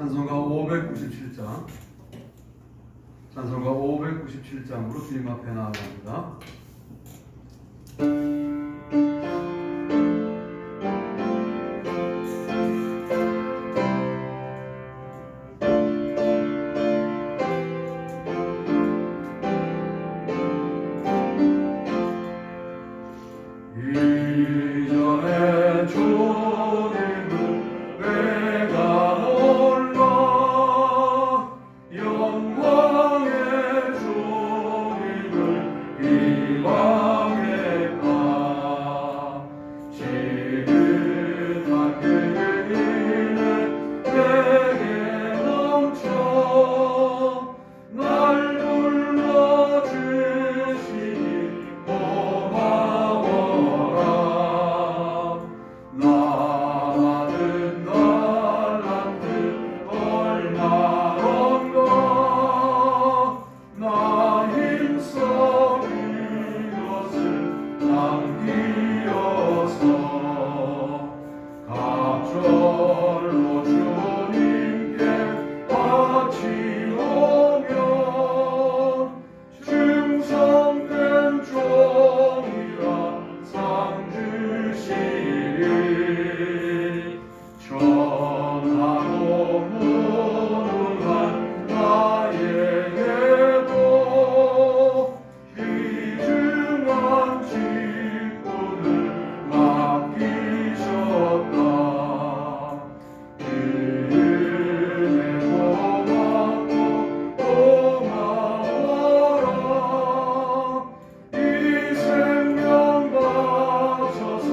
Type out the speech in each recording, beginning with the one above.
찬송가 597장, 찬송가 597장으로 주님 앞에 나아갑니다. 이전에 주님을 내가 몰라 영광의 주님을 이방에 가 지긋한 은혜는 내게 넘쳐 날 불러주시니 고마워라. 나 받은 달란트 얼마런가 나 힘써 그것을 남기어서 갑절로 주님께 바치오면 충성된 종이라 상 주시리. 전하고 무능한 나에게도 귀중한 직분을 맡기셨다. 은혜 고맙고 고마워라. 이 생명 바쳐서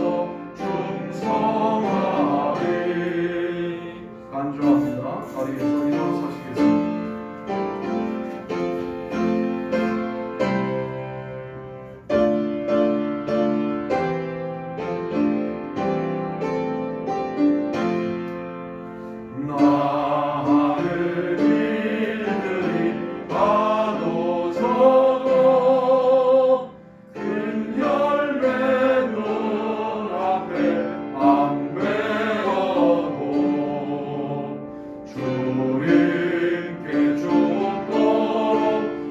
충성하리. 간주합니다. 자리에서 일어서시겠습니다. 나는 일들이 봐도 적어 큰 열매 눈앞에 안 베어도 주님께 죽도록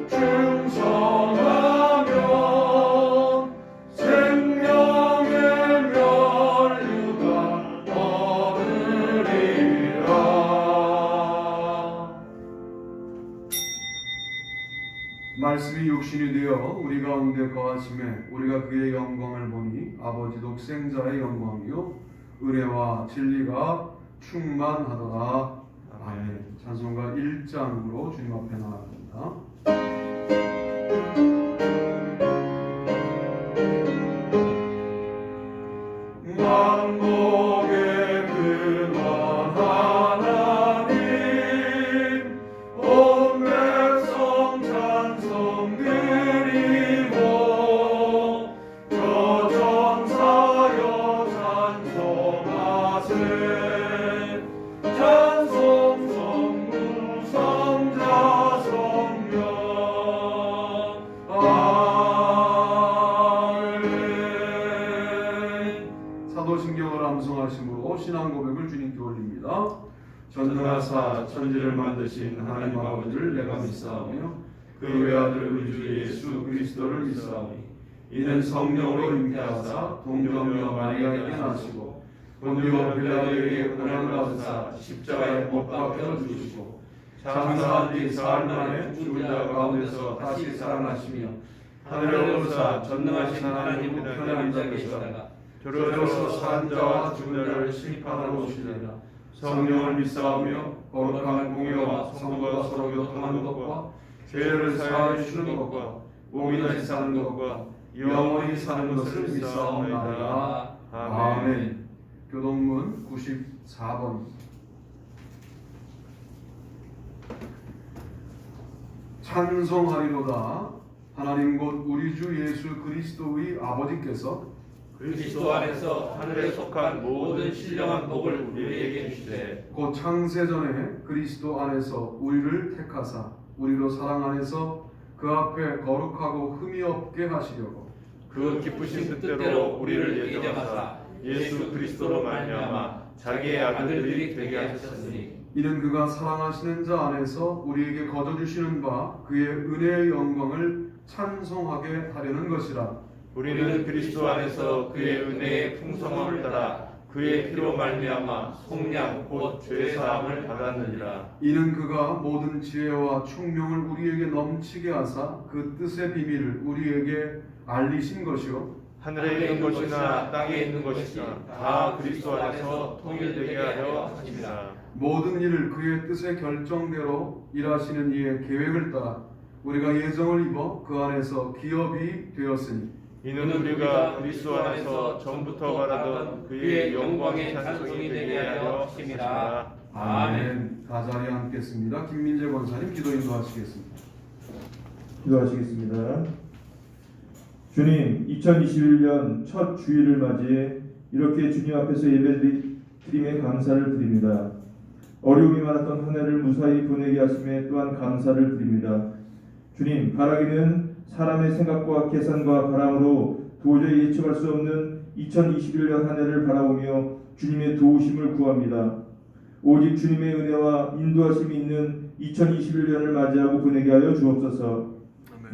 충성하면 생명의 면류가 얻으리라. 말씀이 육신이 되어 우리 가운데 거하심에 우리가 그의 영광을 보니 아버지 독생자의 영광이요 은혜와 진리가 충만하더라. 아멘. 찬송가 1장으로 주님 앞에 나아갑니다. 만복의 근원 하나님 온 백성 찬송 드리고 저 전사여 찬송하세. 찬송 성부 성자 성령 아멘. 사도신경을 암송하심으로 신앙 고백을 주님께 올립니다. 전능하사 천지를 만드신 하나님 아버지를 내가 믿사오며 그 외아들 우리 주 예수 그리스도를 믿사오니 이는 성령으로 잉태하사 동정녀 마리아에게 나시고 본디오 빌라도에게 고난을 받으사 십자가에 못 박혀 죽으시고 장사한 뒤 사흘 만에 죽은 자 가운데서 다시 살아나시며 하늘에 오르사 전능하신 하나님 우편에 앉아 계시다가 저로서 산 자와 죽은 자를 심판하러 오시리라. 성령을 믿사오며 거룩한 공의와 성도가 서로 교통하는 것과 죄를 사하여 주시는 것과 몸이 다시 사는 것과 영원히 사는 것을 믿사옵나이다. 아멘. 교동문 94번. 찬송하리로다. 하나님 곧 우리 주 예수 그리스도의 아버지께서 그리스도 안에서 하늘에 속한 모든 신령한 복을 우리에게 주시되 곧 창세전에 그리스도 안에서 우리를 택하사 우리로 사랑 안에서 그 앞에 거룩하고 흠이 없게 하시려고 그 기쁘신 뜻대로 우리를 예정하사 예수 그리스도로 말미암아 자기의 아들들이 되게 하셨으니 이는 그가 사랑하시는 자 안에서 우리에게 거저주시는 바 그의 은혜의 영광을 찬송하게 하려는 것이라. 우리는 그리스도 안에서 그의 은혜의 풍성함을 따라 그의 피로 말미암아 속량 곧 죄사함을 받았느니라. 이는 그가 모든 지혜와 총명을 우리에게 넘치게 하사 그 뜻의 비밀을 우리에게 알리신 것이요 하늘에 있는 것이나 땅에 있는 것이나 다 그리스도 안에서 통일되게 하려 하십니다. 모든 일을 그의 뜻의 결정대로 일하시는 이의 계획을 따라 우리가 예정을 입어 그 안에서 기업이 되었으니 이는 우리가 그리스도 안에서 전부터 바라던 그의 영광의 찬송이 되게 하려 하십니다. 아멘. 다 자리에 앉겠습니다. 김민재 권사님 기도 인도하시겠습니다. 기도하시겠습니다. 주님, 2021년 첫 주일을 맞이해 이렇게 주님 앞에서 예배드림에 감사를 드립니다. 어려움이 많았던 한 해를 무사히 보내게 하심에 또한 감사를 드립니다. 주님, 바라기는 사람의 생각과 계산과 바람으로 도저히 예측할 수 없는 2021년 한 해를 바라보며 주님의 도우심을 구합니다. 오직 주님의 은혜와 인도하심이 있는 2021년을 맞이하고 보내게 하여 주옵소서.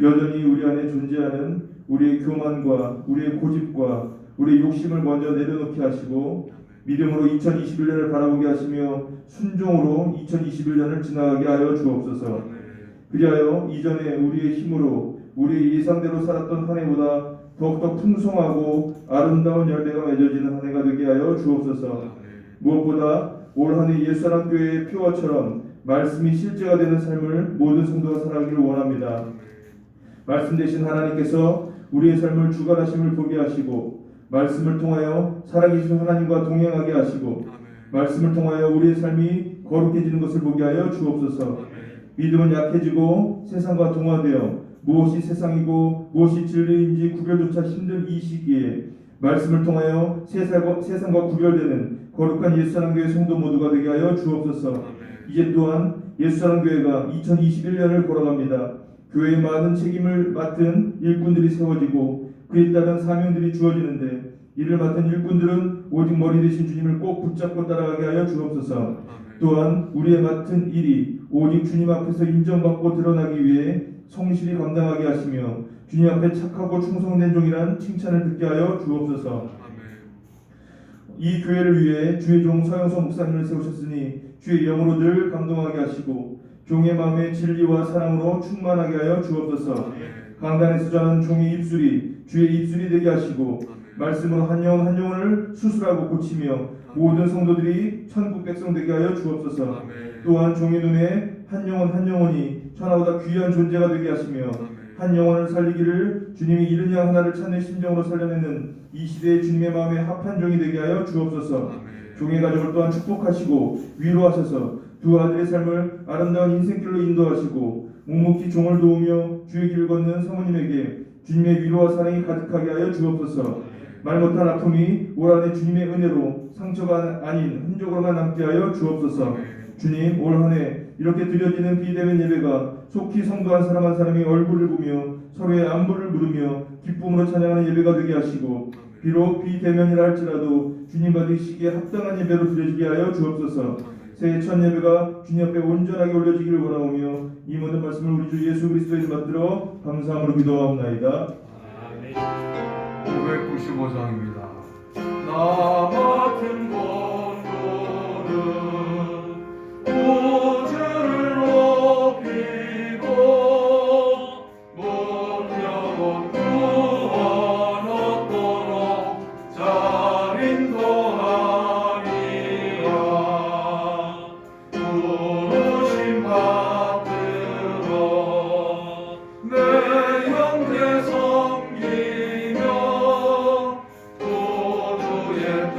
여전히 우리 안에 존재하는 우리의 교만과 우리의 고집과 우리의 욕심을 먼저 내려놓게 하시고 믿음으로 2021년을 바라보게 하시며 순종으로 2021년을 지나가게 하여 주옵소서. 그리하여 이전에 우리의 힘으로 우리의 예상대로 살았던 한 해보다 더욱더 풍성하고 아름다운 열매가 맺어지는 한 해가 되게 하여 주옵소서. 무엇보다 올 한 해 옛사람 교회의 표어처럼 말씀이 실제가 되는 삶을 모든 성도가 살아가기를 원합니다. 말씀 되신 하나님께서 우리의 삶을 주관하심을 보게 하시고 말씀을 통하여 살아계신 하나님과 동행하게 하시고 말씀을 통하여 우리의 삶이 거룩해지는 것을 보게 하여 주옵소서. 믿음은 약해지고 세상과 동화되어 무엇이 세상이고 무엇이 진리인지 구별조차 힘든 이 시기에 말씀을 통하여 세상과 구별되는 거룩한 예수사랑교회 성도 모두가 되게 하여 주옵소서. 이제 또한 예수사랑교회가 2021년을 걸어갑니다. 교회의 많은 책임을 맡은 일꾼들이 세워지고 그에 따른 사명들이 주어지는데 이를 맡은 일꾼들은 오직 머리 되신 주님을 꼭 붙잡고 따라가게 하여 주옵소서. 또한 우리의 맡은 일이 오직 주님 앞에서 인정받고 드러나기 위해 성실히 감당하게 하시며 주님 앞에 착하고 충성된 종이란 칭찬을 듣게 하여 주옵소서. 이 교회를 위해 주의 종 서영석 목사님을 세우셨으니 주의 영으로 늘 감동하게 하시고 종의 마음에 진리와 사랑으로 충만하게 하여 주옵소서. 강단에서 자는 종의 입술이 주의 입술이 되게 하시고 말씀으로 한 영혼 한 영혼을 수술하고 고치며 모든 성도들이 천국 백성 되게 하여 주옵소서. 또한 종의 눈에 한 영혼 한 영혼이 천하보다 귀한 존재가 되게 하시며 한 영혼을 살리기를 주님이 이른 양 하나를 찾는 심정으로 살려내는 이 시대의 주님의 마음에 합한 종이 되게 하여 주옵소서. 종의 가족을 또한 축복하시고 위로하셔서 두 아들의 삶을 아름다운 인생길로 인도하시고 묵묵히 종을 도우며 주의 길 걷는 사모님에게 주님의 위로와 사랑이 가득하게 하여 주옵소서. 말 못한 아픔이 올 한해 주님의 은혜로 상처가 아닌 흔적으로만 남게 하여 주옵소서. 주님, 올 한해 이렇게 드려지는 비대면 예배가 속히 성도 한 사람 한 사람이 얼굴을 보며 서로의 안부를 물으며 기쁨으로 찬양하는 예배가 되게 하시고 비록 비대면이라 할지라도 주님 받으시기에 합당한 예배로 드려지게 하여 주옵소서. 새해 첫 예배가 주님 앞에 온전하게 올려지기를 원하오며 이 모든 말씀을 우리 주 예수 그리스도의 이름 받들어 감사함으로 기도하옵나이다. 595장입니다. 나 맡은 권고는 우주를 높이고 문명은 구원 얻도록 잘 인도하리라. 부르심 받들어 내 형제 섬기며 구주의 뜻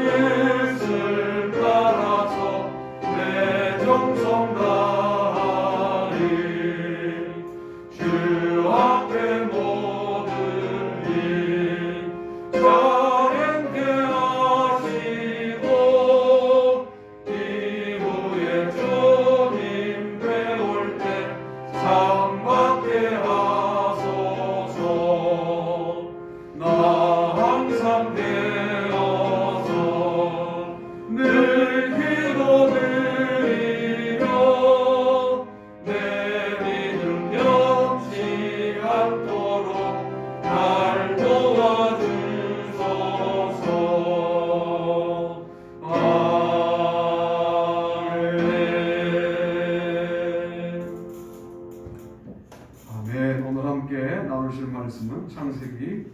창세기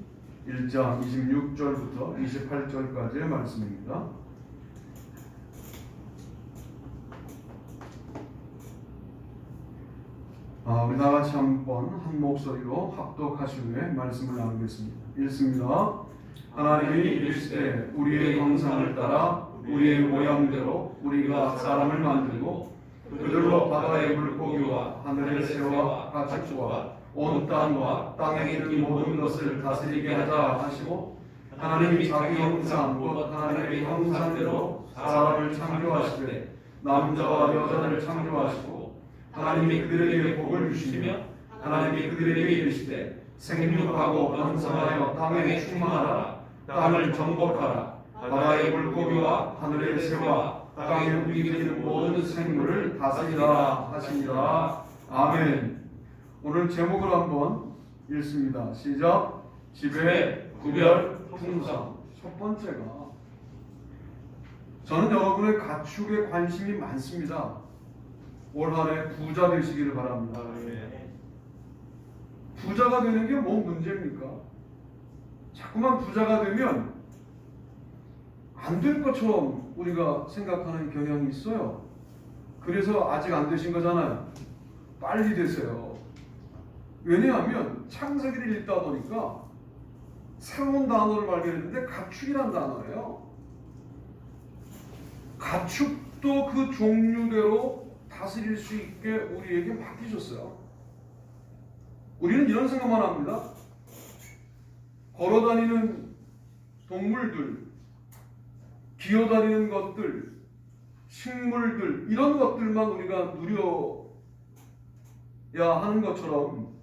1장 26절부터 28절까지의 말씀입니다. 우리 다 같이 한번 한 목소리로 합독하신 후에 말씀을 나누겠습니다. 읽습니다. 하나님이 이르시되 우리의 형상을 따라 우리의 모양대로 우리가 사람을 만들고 그들로 바다의 물고기와 하늘의 새와 가축과 온 땅과 땅에 있는 모든 것을 다스리게 하자 하시고, 하나님이 자기 형상 곧 하나님의 형상대로 사람을 창조하시되 남자와 여자를 창조하시고, 하나님이 그들에게 복을 주시며 하나님이 그들에게 이르시되 생육하고 번성하여 땅에 충만하라. 땅을 정복하라. 바다의 물고기와 하늘의 새와 땅에 움직이는 모든 생물을 다스리라 하시니라. 아멘. 오늘 제목을 한번 읽습니다. 시작. 지배, 구별, 풍성. 첫 번째가, 저는 여러분의 가축에 관심이 많습니다. 올 한해 부자 되시기를 바랍니다. 부자가 되는 게 뭐 문제입니까? 자꾸만 부자가 되면 안 될 것처럼 우리가 생각하는 경향이 있어요. 그래서 아직 안 되신 거잖아요. 빨리 되세요. 왜냐하면 창세기를 읽다 보니까 새로운 단어를 발견했는데 가축이란 단어예요. 가축도 그 종류대로 다스릴 수 있게 우리에게 맡기셨어요. 우리는 이런 생각만 합니다. 걸어다니는 동물들, 기어다니는 것들, 식물들, 이런 것들만 우리가 누려야 하는 것처럼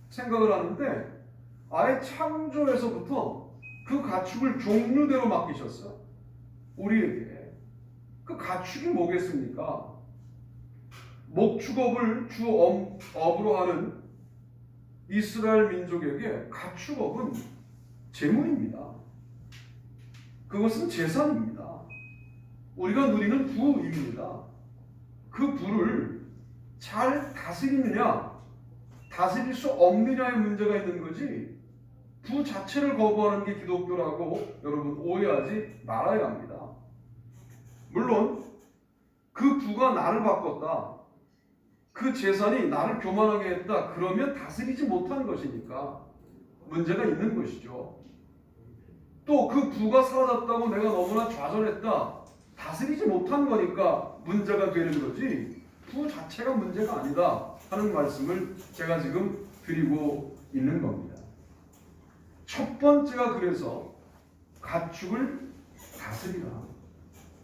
생각을 하는데, 아예 창조에서부터 그 가축을 종류대로 맡기셨어요. 우리에게. 그 가축이 뭐겠습니까? 목축업을 주 업으로 하는 이스라엘 민족에게 가축업은 재물입니다. 그것은 재산입니다. 우리가 누리는 부입니다. 그 부를 잘 다스리느냐, 다스릴 수 없느냐의 문제가 있는 거지, 부 자체를 거부하는 게 기독교라고 여러분 오해하지 말아야 합니다. 물론 그 부가 나를 바꿨다, 그 재산이 나를 교만하게 했다, 그러면 다스리지 못한 것이니까 문제가 있는 것이죠. 또 그 부가 사라졌다고 내가 너무나 좌절했다, 다스리지 못한 거니까 문제가 되는 거지, 부 자체가 문제가 아니다 하는 말씀을 제가 지금 드리고 있는 겁니다. 첫 번째가 그래서 가축을 다스리라,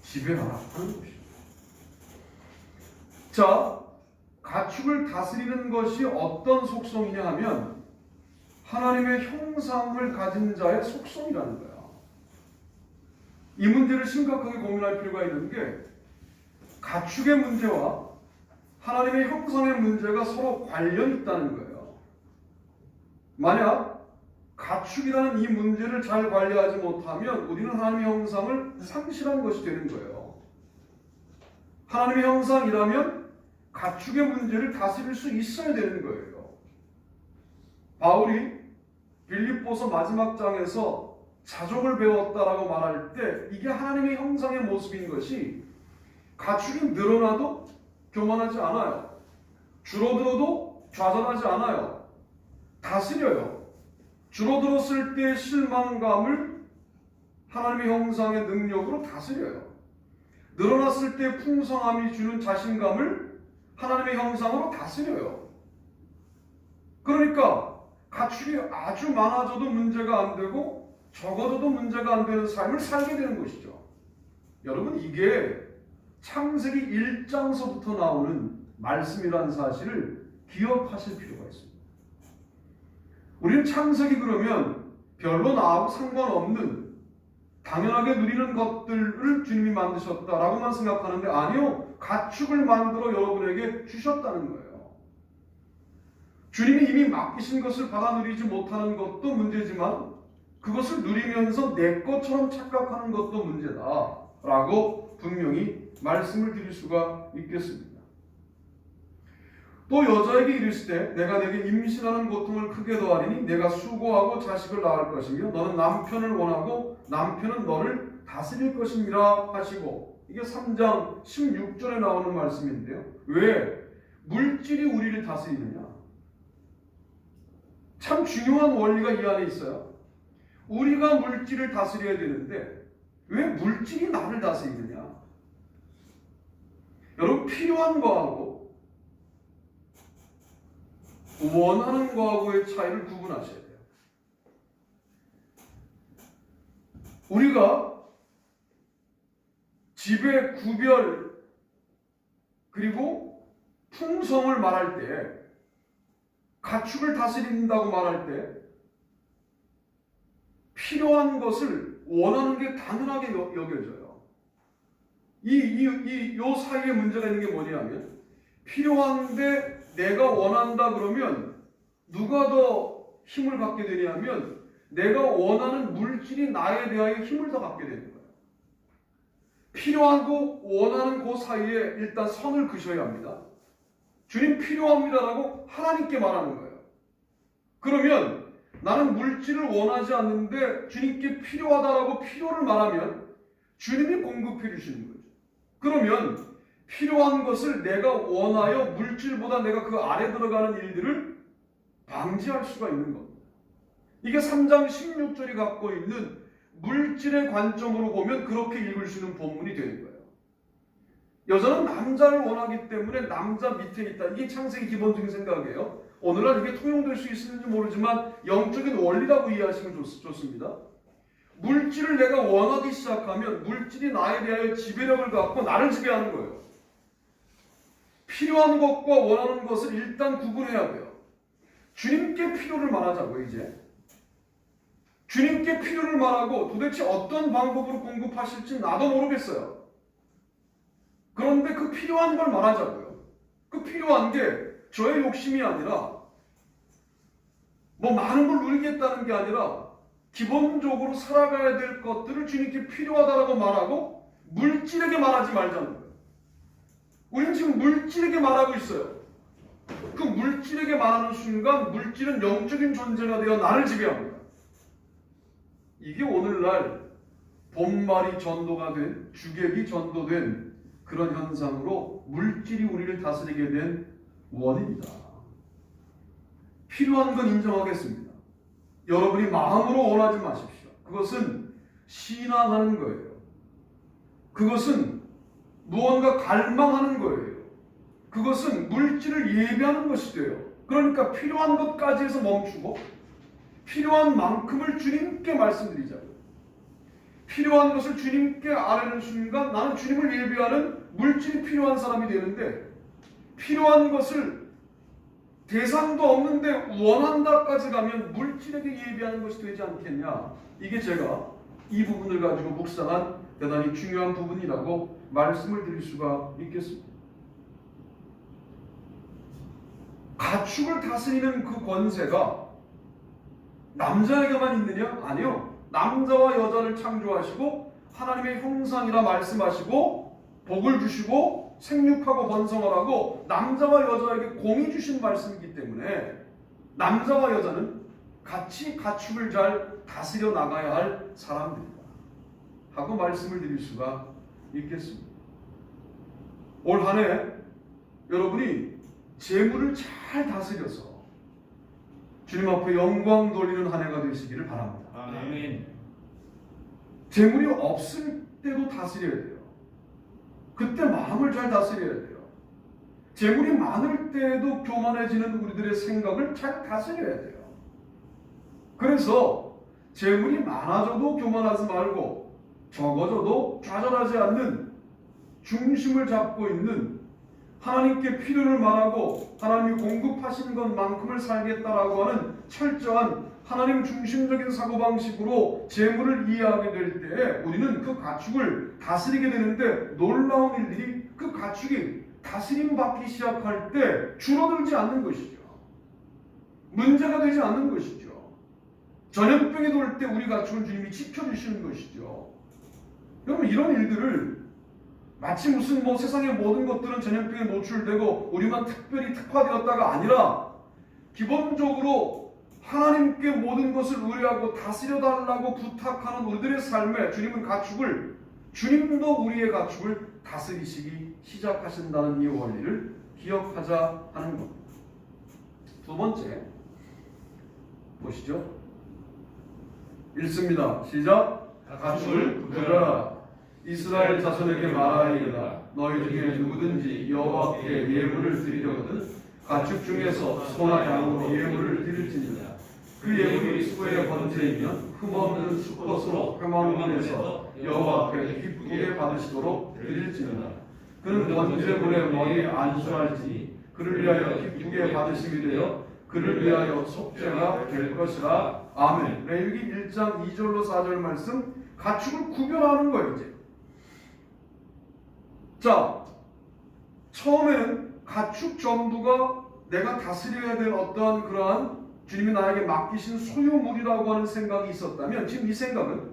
지배하라 하는 것입니다. 자, 가축을 다스리는 것이 어떤 속성이냐 하면 하나님의 형상을 가진 자의 속성이라는 거예요. 이 문제를 심각하게 고민할 필요가 있는 게, 가축의 문제와 하나님의 형상의 문제가 서로 관련이 있다는 거예요. 만약 가축이라는 이 문제를 잘 관리하지 못하면 우리는 하나님의 형상을 상실한 것이 되는 거예요. 하나님의 형상이라면 가축의 문제를 다스릴 수 있어야 되는 거예요. 바울이 빌립보서 마지막 장에서 자족을 배웠다라고 말할 때 이게 하나님의 형상의 모습인 것이, 가축이 늘어나도 교만하지 않아요. 줄어들어도 좌절하지 않아요. 다스려요. 줄어들었을 때 실망감을 하나님의 형상의 능력으로 다스려요. 늘어났을 때 풍성함이 주는 자신감을 하나님의 형상으로 다스려요. 그러니까 가축이 아주 많아져도 문제가 안 되고 적어져도 문제가 안 되는 삶을 살게 되는 것이죠. 여러분, 이게 창세기 1장서부터 나오는 말씀이라는 사실을 기억하실 필요가 있습니다. 우리는 창세기 그러면 별로 나하고 상관없는 당연하게 누리는 것들을 주님이 만드셨다라고만 생각하는데, 아니요, 가축을 만들어 여러분에게 주셨다는 거예요. 주님이 이미 맡기신 것을 받아 누리지 못하는 것도 문제지만 그것을 누리면서 내 것처럼 착각하는 것도 문제다라고 분명히 말씀을 드릴 수가 있겠습니다. 또 여자에게 이르시되 내가 내게 임신하는 고통을 크게 더하리니 내가 수고하고 자식을 낳을 것이며 너는 남편을 원하고 남편은 너를 다스릴 것이니라 하시고, 이게 3장 16절에 나오는 말씀인데요. 왜 물질이 우리를 다스리느냐? 참 중요한 원리가 이 안에 있어요. 우리가 물질을 다스려야 되는데 왜 물질이 나를 다스리느냐? 여러분, 필요한 거하고 원하는 거하고의 차이를 구분하셔야 돼요. 우리가 지배, 구별, 그리고 풍성을 말할 때, 가축을 다스린다고 말할 때 필요한 것을 원하는 게 당연하게 여겨져요. 요 사이에 문제가 있는 게 뭐냐면, 필요한데 내가 원한다 그러면 누가 더 힘을 갖게 되냐면 내가 원하는 물질이 나에 대하여 힘을 더 갖게 되는 거예요. 필요하고 원하는 그 사이에 일단 선을 그셔야 합니다. 주님 필요합니다라고 하나님께 말하는 거예요. 그러면 나는 물질을 원하지 않는데 주님께 필요하다라고 필요를 말하면 주님이 공급해 주시는 거죠. 그러면 필요한 것을 내가 원하여 물질보다 내가 그 아래 들어가는 일들을 방지할 수가 있는 겁니다. 이게 3장 16절이 갖고 있는 물질의 관점으로 보면 그렇게 읽을 수 있는 본문이 되는 거예요. 여자는 남자를 원하기 때문에 남자 밑에 있다. 이게 창세기 기본적인 생각이에요. 오늘날 이게 통용될 수 있을지 모르지만 영적인 원리라고 이해하시면 좋습니다. 물질을 내가 원하기 시작하면 물질이 나에 대하여 지배력을 갖고 나를 지배하는 거예요. 필요한 것과 원하는 것을 일단 구분해야 돼요. 주님께 필요를 말하자고요. 이제 주님께 필요를 말하고 도대체 어떤 방법으로 공급하실지 나도 모르겠어요. 그런데 그 필요한 걸 말하자고요. 그 필요한 게 저의 욕심이 아니라 뭐 많은 걸 누리겠다는 게 아니라 기본적으로 살아가야 될 것들을 주님께 필요하다라고 말하고 물질에게 말하지 말자는 거예요. 우리는 지금 물질에게 말하고 있어요. 그 물질에게 말하는 순간 물질은 영적인 존재가 되어 나를 지배합니다. 이게 오늘날 본말이 전도가 된, 주객이 전도된 그런 현상으로 물질이 우리를 다스리게 된 원인이다. 필요한 건 인정하겠습니다. 여러분이 마음으로 원하지 마십시오. 그것은 신앙하는 거예요. 그것은 무언가 갈망하는 거예요. 그것은 물질을 예배하는 것이 돼요. 그러니까 필요한 것까지 해서 멈추고 필요한 만큼을 주님께 말씀드리자고요. 필요한 것을 주님께 아뢰는 순간 나는 주님을 예배하는 물질이 필요한 사람이 되는데, 필요한 것을 대상도 없는데 원한다까지 가면 물질에게 예배하는 것이 되지 않겠냐. 이게 제가 이 부분을 가지고 묵상한 대단히 중요한 부분이라고 말씀을 드릴 수가 있겠습니다. 가축을 다스리는 그 권세가 남자에게만 있느냐? 아니요. 남자와 여자를 창조하시고 하나님의 형상이라 말씀하시고 복을 주시고 생육하고 번성하라고 남자와 여자에게 공이 주신 말씀이기 때문에 남자와 여자는 같이 가축을 잘 다스려 나가야 할 사람들이다 하고 말씀을 드릴 수가 있겠습니다. 올 한 해 여러분이 재물을 잘 다스려서 주님 앞에 영광 돌리는 한 해가 되시기를 바랍니다. 아멘. 재물이 없을 때도 다스려야 돼요. 그때 마음을 잘 다스려야 돼요. 재물이 많을 때에도 교만해지는 우리들의 생각을 잘 다스려야 돼요. 그래서 재물이 많아져도 교만하지 말고 적어져도 좌절하지 않는 중심을 잡고 있는, 하나님께 필요를 말하고 하나님이 공급하신 것만큼을 살겠다라고 하는 철저한 하나님 중심적인 사고방식으로 재물을 이해하게 될 때 우리는 그 가축을 다스리게 되는데, 놀라운 일들이 그 가축이 다스림 받기 시작할 때 줄어들지 않는 것이죠. 문제가 되지 않는 것이죠. 전염병이 돌 때 우리 가축을 주님이 지켜주시는 것이죠. 여러분, 이런 일들을 마치 무슨 뭐 세상의 모든 것들은 전염병에 노출되고 우리만 특별히 특화되었다가 아니라 기본적으로 하나님께 모든 것을 의뢰하고 다스려달라고 부탁하는 우리들의 삶에 주님은 가축을, 주님도 우리의 가축을 다스리시기 시작하신다는 이 원리를 기억하자 하는 겁니다. 두 번째 보시죠. 읽습니다. 시작. 가축을 구별하라. 이스라엘 자손에게 말하리이다. 너희 중에 누구든지 여호와께 예물을 드리려거든 가축 중에서 소나 양으로 예물을 드릴지니라. 그 예물이 수고의 번제이면 흠없는 수컷으로 회막문에서 여호와 앞에 기쁘게 받으시도록 드릴지니라. 그는 번제물의 머리에 안수할지니 그를 위하여 기쁘게 받으심이 되어 그를 위하여 속죄가 될 것이라. 아멘. 레위기 1장 2절로 4절 말씀, 가축을 구별하는 거예요. 이제 자, 처음에는 가축 전부가 내가 다스려야 될 어떠한 그러한 주님이 나에게 맡기신 소유물이라고 하는 생각이 있었다면, 지금 이 생각은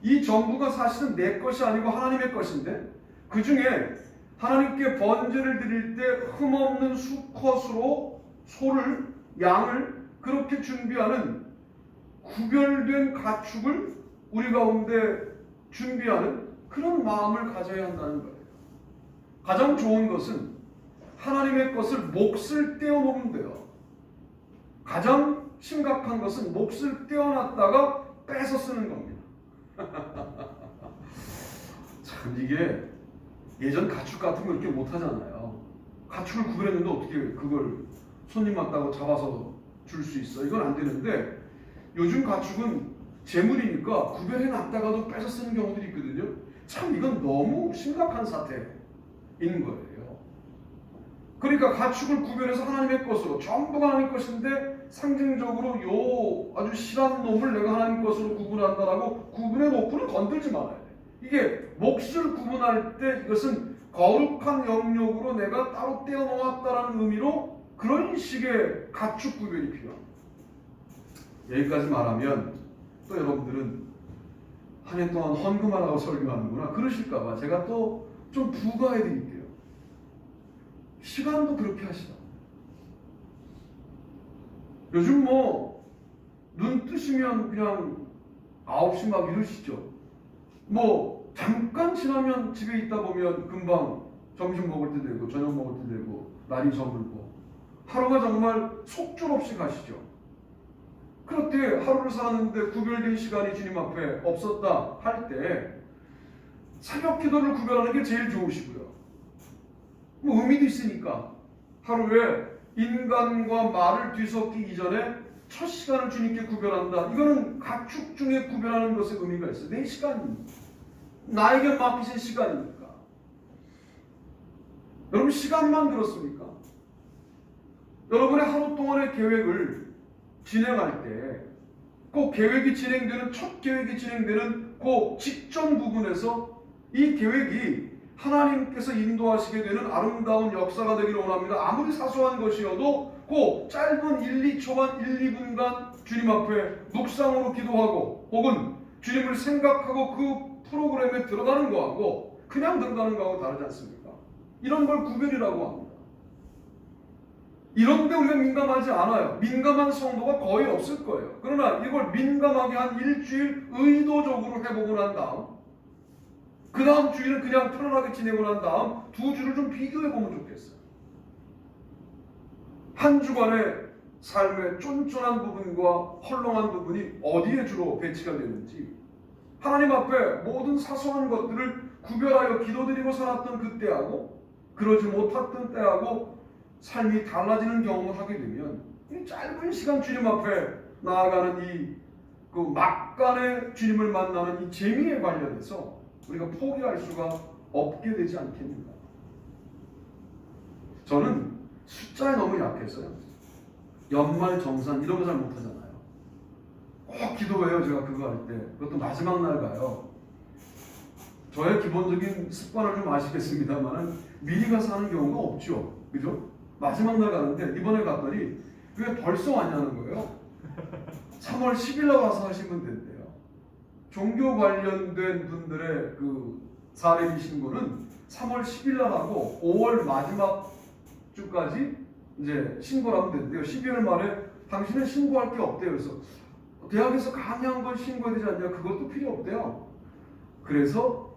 이 전부가 사실은 내 것이 아니고 하나님의 것인데, 그 중에 하나님께 번제를 드릴 때 흠없는 수컷으로 소를, 양을 그렇게 준비하는 구별된 가축을 우리 가운데 준비하는 그런 마음을 가져야 한다는 거예요. 가장 좋은 것은 하나님의 것을 몫을 떼어놓으면 돼요. 가장 심각한 것은 몫을 떼어놨다가 빼서 쓰는 겁니다. 참 이게 예전 가축 같은 거 이렇게 못하잖아요. 가축을 구별했는데 어떻게 그걸 손님 왔다고 잡아서 줄 수 있어? 이건 안 되는데, 요즘 가축은 재물이니까 구별해놨다가도 뺏어 쓰는 경우들이 있거든요. 참 이건 너무 심각한 사태인 거예요. 그러니까 가축을 구별해서 하나님의 것으로, 전부가 하나님 것인데 상징적으로 요 아주 실한 놈을 내가 하나님 것으로 구분한다라고 구분해 놓고는 건들지 말아야 돼. 이게 몫을 구분할 때 이것은 거룩한 영역으로 내가 따로 떼어놓았다라는 의미로 그런 식의 가축 구별이 필요합니다. 여기까지 말하면 또 여러분들은 한 해 동안 헌금하라고 설교하는구나 그러실까봐 제가 또 좀 부과해 드릴게요. 시간도 그렇게 하시라. 요즘 뭐 눈 뜨시면 그냥 9시 막 이러시죠. 뭐 잠깐 지나면 집에 있다 보면 금방 점심 먹을 때 되고 저녁 먹을 때 되고 날이 저물고 하루가 정말 속절없이 가시죠. 그럴 때 하루를 사는데 구별된 시간이 주님 앞에 없었다 할 때 새벽 기도를 구별하는 게 제일 좋으시고요. 뭐 의미도 있으니까 하루에 인간과 말을 뒤섞이기 전에 첫 시간을 주님께 구별한다. 이거는 가축 중에 구별하는 것에 의미가 있어요. 내 시간입니다. 나에게 맡기신 시간이니까. 여러분 시간만 그렇습니까? 여러분의 하루 동안의 계획을 진행할 때 그 계획이 진행되는 첫 계획이 진행되는 그 직전 부분에서 이 계획이 하나님께서 인도하시게 되는 아름다운 역사가 되기를 원합니다. 아무리 사소한 것이어도 그 짧은 1, 2초간 1, 2분간 주님 앞에 묵상으로 기도하고 혹은 주님을 생각하고 그 프로그램에 들어가는 거하고 그냥 들어가는 거하고 다르지 않습니까? 이런 걸 구별이라고 합니다. 이런데 우리가 민감하지 않아요. 민감한 성도가 거의 없을 거예요. 그러나 이걸 민감하게 한 일주일 의도적으로 해보고 난 다음 그 다음 주일은 그냥 편안하게 지내고 난 다음 두 주를 좀 비교해보면 좋겠어요. 한 주간의 삶의 쫀쫀한 부분과 헐렁한 부분이 어디에 주로 배치가 되는지 하나님 앞에 모든 사소한 것들을 구별하여 기도드리고 살았던 그때하고 그러지 못했던 때하고 삶이 달라지는 경험을 하게 되면 이 짧은 시간 주님 앞에 나아가는 그 막간의 주님을 만나는 이 재미에 관련해서 우리가 포기할 수가 없게 되지 않겠는가. 저는 숫자에 너무 약해서요. 연말 정산 이런 거 잘 못하잖아요. 꼭 기도해요. 제가 그거 할 때. 그것도 마지막 날 가요. 저의 기본적인 습관을 좀 아시겠습니다만 미리 가서 하는 경우가 없죠. 그죠? 마지막 날 가는데 이번에 갔더니 왜 벌써 왔냐는 거예요. 3월 10일 날 와서 하시면 된대요. 종교 관련된 분들의 그 사례비 신고는 3월 10일 날 하고 5월 마지막 주까지 이제 신고를 하면 된대요. 12월 말에 당신은 신고할 게 없대요. 그래서 대학에서 강의한 걸 신고해야 되지 않냐? 그것도 필요 없대요. 그래서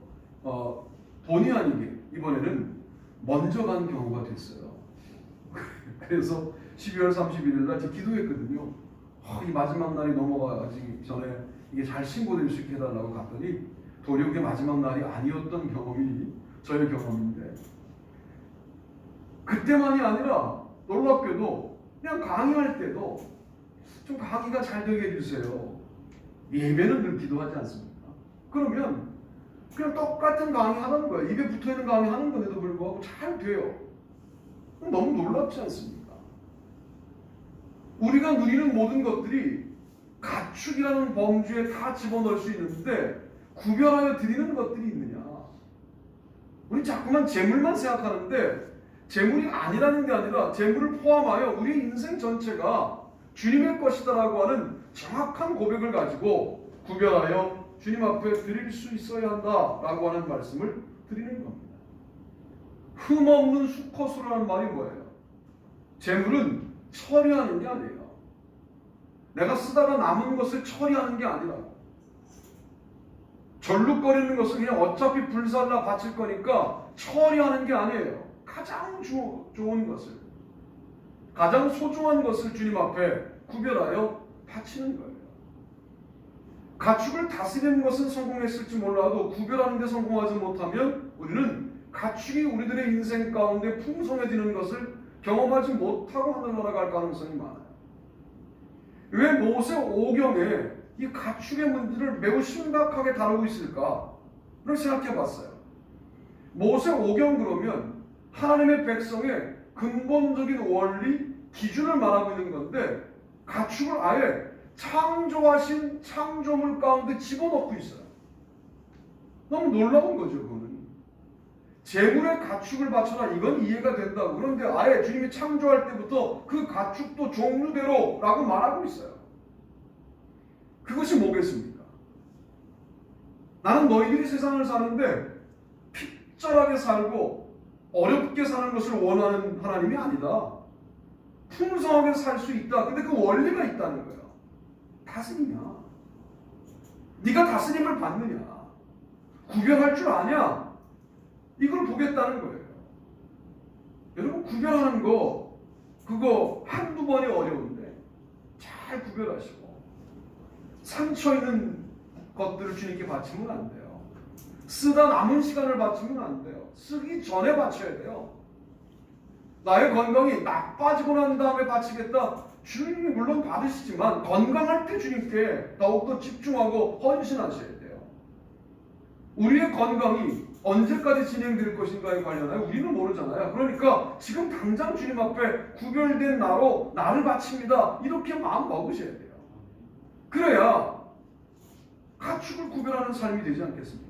본의 아니게 이번에는 먼저 간 경우가 됐어요. 그래서 12월 31일 날 제가 기도했거든요. 이 마지막 날이 넘어가기 전에 이게 잘 신고될 수 있게 해달라고 갔더니 도리어 그게 마지막 날이 아니었던 경험이 저의 경험인데, 그때만이 아니라 놀랍게도 그냥 강의할 때도 좀 강의가 잘 되게 해주세요. 예배는 늘 기도하지 않습니까? 그러면 그냥 똑같은 강의 하는 거예요. 입에 붙어있는 강의 하는 건데도 불구하고 잘 돼요. 너무 놀랍지 않습니까? 우리가 누리는 모든 것들이 가축이라는 범주에 다 집어넣을 수 있는데 구별하여 드리는 것들이 있느냐? 우리 자꾸만 재물만 생각하는데 재물이 아니라는 게 아니라 재물을 포함하여 우리 인생 전체가 주님의 것이다라고 하는 정확한 고백을 가지고 구별하여 주님 앞에 드릴 수 있어야 한다라고 하는 말씀을 드리는 겁니다. 흠없는 수컷으로라는 말이 뭐예요? 재물은 처리하는 게 아니에요. 내가 쓰다가 남은 것을 처리하는 게 아니라고. 절룩거리는 것은 그냥 어차피 불살라 바칠 거니까 처리하는 게 아니에요. 가장 좋은 것을, 가장 소중한 것을 주님 앞에 구별하여 바치는 거예요. 가축을 다스리는 것은 성공했을지 몰라도 구별하는 데 성공하지 못하면 우리는 가축이 우리들의 인생 가운데 풍성해지는 것을 경험하지 못하고 하늘나라 갈 가능성이 많아요. 왜 모세 5경에 이 가축의 문제를 매우 심각하게 다루고 있을까? 를 생각해 봤어요. 모세 5경 그러면 하나님의 백성의 근본적인 원리, 기준을 말하고 있는 건데 가축을 아예 창조하신 창조물 가운데 집어넣고 있어요. 너무 놀라운 거죠, 그거는. 재물에 가축을 바쳐라, 이건 이해가 된다고. 그런데 아예 주님이 창조할 때부터 그 가축도 종류대로 라고 말하고 있어요. 그것이 뭐겠습니까? 나는 너희들이 세상을 사는데 핍절하게 살고 어렵게 사는 것을 원하는 하나님이 아니다. 풍성하게 살 수 있다. 근데 그 원리가 있다는 거예요. 다스리냐? 네가 다스림을 받느냐? 구별할 줄 아냐? 이걸 보겠다는 거예요. 여러분, 구별하는 거 그거 한두 번이 어려운데 잘 구별하시고 상처 있는 것들을 주님께 바치면 안 돼요. 쓰다 남은 시간을 바치면 안 돼요. 쓰기 전에 바쳐야 돼요. 나의 건강이 나빠지고 난 다음에 바치겠다. 주님이 물론 받으시지만 건강할 때 주님께 더욱더 집중하고 헌신하셔야 돼요. 우리의 건강이 언제까지 진행될 것인가에 관련하여 우리는 모르잖아요. 그러니까 지금 당장 주님 앞에 구별된 나로 나를 바칩니다. 이렇게 마음 먹으셔야 돼요. 그래야 가축을 구별하는 삶이 되지 않겠습니까?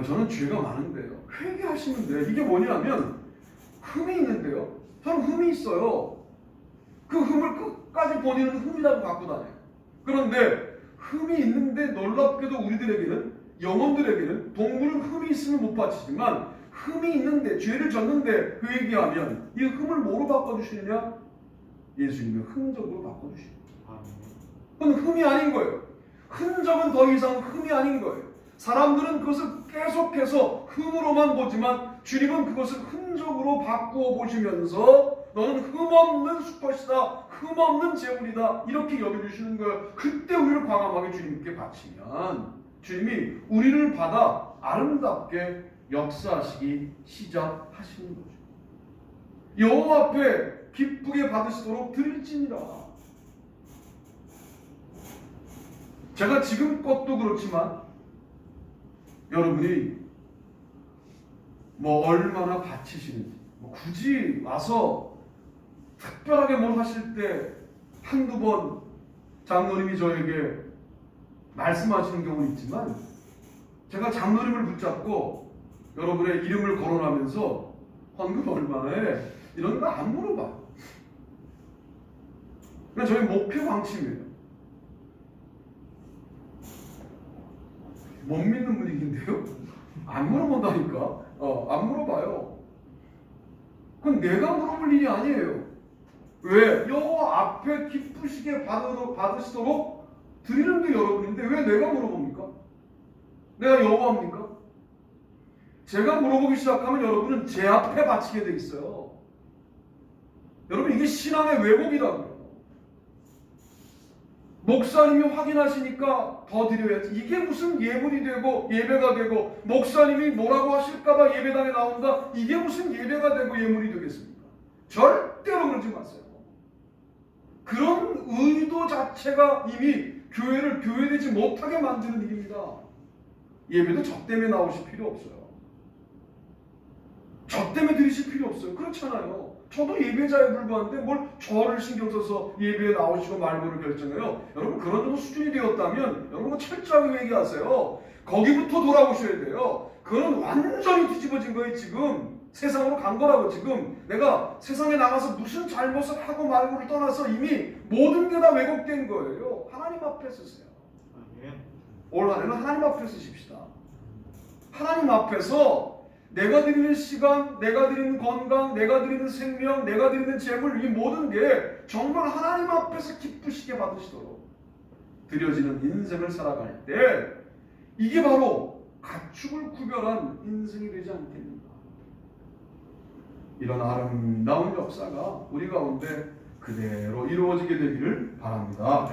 저는 죄가 많은데요. 회개하시는데 이게 뭐냐면 흠이 있는데요. 저는 흠이 있어요. 그 흠을 끝까지 본인은 흠이라고 갖고 다녀요. 그런데 흠이 있는데 놀랍게도 우리들에게는, 영혼들에게는 동물은 흠이 있으면 못 바치지만 흠이 있는데, 죄를 졌는데 그 얘기하면 이 흠을 뭐로 바꿔주시느냐? 예수님의 흔적으로 바꿔주십니다. 그건 흠이 아닌 거예요. 흔적은 더 이상 흠이 아닌 거예요. 사람들은 그것을 계속해서 흠으로만 보지만 주님은 그것을 흔적으로 바꾸어 보시면서 너는 흠없는 수컷이다, 흠없는 재물이다, 이렇게 여겨주시는 거예요. 그때 우리를 과감하게 주님께 바치면 주님이 우리를 받아 아름답게 역사하시기 시작하시는 거죠. 여호와 앞에 기쁘게 받으시도록 드릴지니라. 제가 지금 것도 그렇지만 여러분이 얼마나 바치시는지, 굳이 와서 특별하게 뭘 하실 때 한두 번 장로님이 저에게 말씀하시는 경우는 있지만 제가 장로님을 붙잡고 여러분의 이름을 거론하면서 헌금 얼마나 해? 이런 거 안 물어봐요. 그냥 저희 목표 방침이에요. 못 믿는 분위기인데요? 안 물어본다니까. 안 물어봐요. 그건 내가 물어볼 일이 아니에요. 왜? 여호와 앞에 기쁘시게 받으시도록 드리는 게 여러분인데 왜 내가 물어봅니까? 내가 여호와입니까? 제가 물어보기 시작하면 여러분은 제 앞에 바치게 돼 있어요. 여러분 이게 신앙의 왜곡이라고요. 목사님이 확인하시니까 더 드려야지. 이게 무슨 예물이 되고 예배가 되고 목사님이 뭐라고 하실까봐 예배당에 나온다. 이게 무슨 예배가 되고 예물이 되겠습니까? 절대로 그러지 마세요. 그런 의도 자체가 이미 교회를 교회되지 못하게 만드는 일입니다. 예배도 저 때문에 나오실 필요 없어요. 저 때문에 드리실 필요 없어요. 그렇잖아요. 저도 예배자에 불과한데 뭘 저를 신경 써서 예배에 나오시고 말고를 결정해요. 여러분 그런 정도 수준이 되었다면 여러분 철저하게 얘기하세요. 거기부터 돌아오셔야 돼요. 그건 완전히 뒤집어진 거예요. 지금 세상으로 간 거라고. 지금 내가 세상에 나가서 무슨 잘못을 하고 말고를 떠나서 이미 모든 게 다 왜곡된 거예요. 하나님 앞에 쓰세요. 올 한해는 하나님 앞에 쓰십시다. 하나님 앞에서 내가 드리는 시간, 내가 드리는 건강, 내가 드리는 생명, 내가 드리는 재물, 이 모든 게 정말 하나님 앞에서 기쁘시게 받으시도록 드려지는 인생을 살아갈 때 이게 바로 가축을 구별한 인생이 되지 않겠는가. 이런 아름다운 역사가 우리 가운데 그대로 이루어지게 되기를 바랍니다.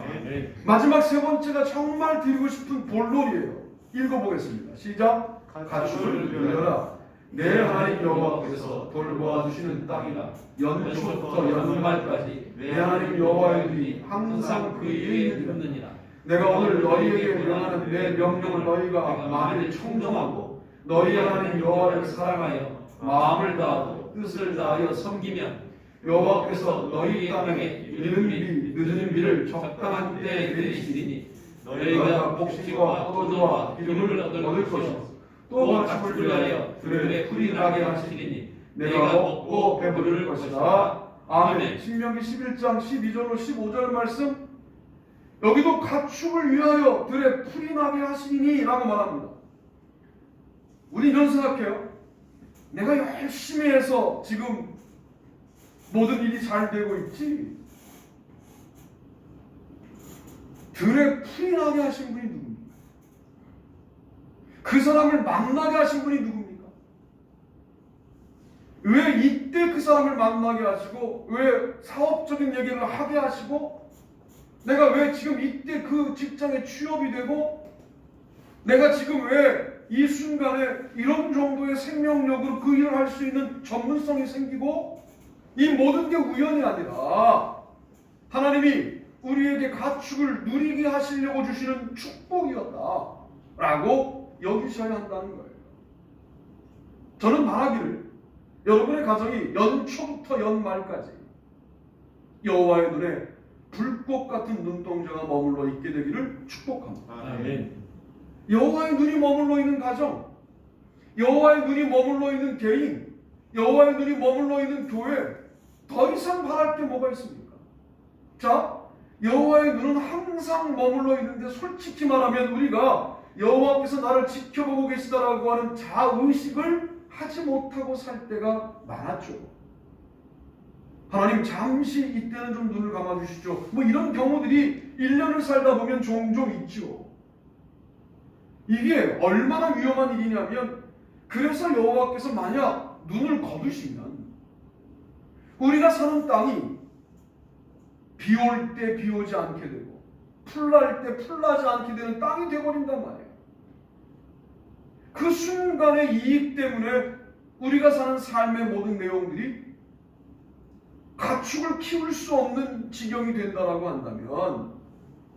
마지막 세 번째가 정말 드리고 싶은 본론이에요. 읽어보겠습니다. 시작. 가축을 늘려라. 내 하나님 여호와께서 돌보아 주시는 땅이라. 연초부터 연말까지 내 하나님 여호와의 눈이 항상 그 위에 있느니라. 내가 오늘 너희에게 명하는 내 명령을 너희가 만일 청정하고 너희 하나님 여호와를 사랑하여 마음을 다하고 뜻을 다하여 섬기면 여호와께서 너희 땅에 늦은 비를 적당한 때에 내리시리니 너희가 곡식과 포도주와 기름을 얻을 것이고 또 가축을 위하여 들에 풀이 나게 하시리니 내가 먹고 배부를 것이다. 아멘. 신명기 11장 12절로 15절 말씀, 여기도 가축을 위하여 들에 풀이 나게 하시리니 라고 말합니다. 우리 이런 생각해요. 내가 열심히 해서 지금 모든 일이 잘 되고 있지. 들에 풀이 나게 하신 분이 누굽니까? 그 사람을 만나게 하신 분이 누굽니까? 왜 이때 그 사람을 만나게 하시고 왜 사업적인 얘기를 하게 하시고 내가 왜 지금 이때 그 직장에 취업이 되고 내가 지금 왜 이 순간에 이런 정도의 생명력으로 그 일을 할 수 있는 전문성이 생기고 이 모든 게 우연이 아니라 하나님이 우리에게 가축을 누리게 하시려고 주시는 축복이었다 라고 여기셔야 한다는 거예요. 저는 말하기를 여러분의 가정이 연초부터 연말까지 여호와의 눈에 불꽃 같은 눈동자가 머물러 있게 되기를 축복합니다. 아멘. 여호와의 눈이 머물러 있는 가정, 여호와의 눈이 머물러 있는 개인, 여호와의 눈이 머물러 있는 교회, 더 이상 바랄 게 뭐가 있습니까? 자, 여호와의 눈은 항상 머물러 있는데 솔직히 말하면 우리가 여호와께서 나를 지켜보고 계시다라고 하는 자의식을 하지 못하고 살 때가 많았죠. 하나님 잠시 이때는 좀 눈을 감아주시죠. 뭐 이런 경우들이 1년을 살다 보면 종종 있죠. 이게 얼마나 위험한 일이냐면 그래서 여호와께서 만약 눈을 거두시면 우리가 사는 땅이 비 올 때 비 오지 않게 되고 풀날 때 풀나지 않게 되는 땅이 되어버린단 말이에요. 그 순간의 이익 때문에 우리가 사는 삶의 모든 내용들이 가축을 키울 수 없는 지경이 된다라고 한다면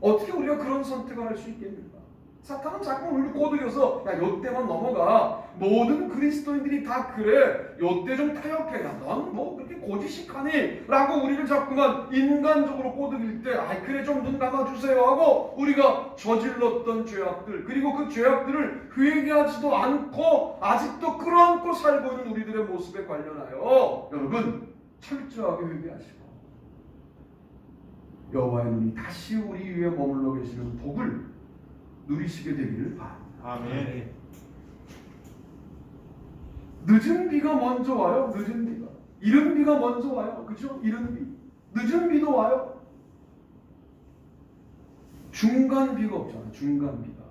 어떻게 우리가 그런 선택을 할 수 있겠습니까? 사탄은 자꾸 우리를 꼬드겨서 야 요때만 넘어가. 모든 그리스도인들이 다 그래. 요때 좀 타협해. 야 넌 뭐 그렇게 고지식하니? 라고 우리를 자꾸만 인간적으로 꼬드길 때 아이 그래 좀 눈 감아주세요 하고 우리가 저질렀던 죄악들 그리고 그 죄악들을 회개하지도 않고 아직도 끌어안고 살고 있는 우리들의 모습에 관련하여 여러분 철저하게 회개하시고 여호와의 눈이 다시 우리 위에 머물러 계시는 복을 누리시게 되기를 바랍니다. 아멘. 늦은 비가 먼저 와요. 늦은 비가. 이른 비가 먼저 와요. 그렇죠? 이른 비. 늦은 비도 와요. 중간 비가 없잖아요. 중간 비가.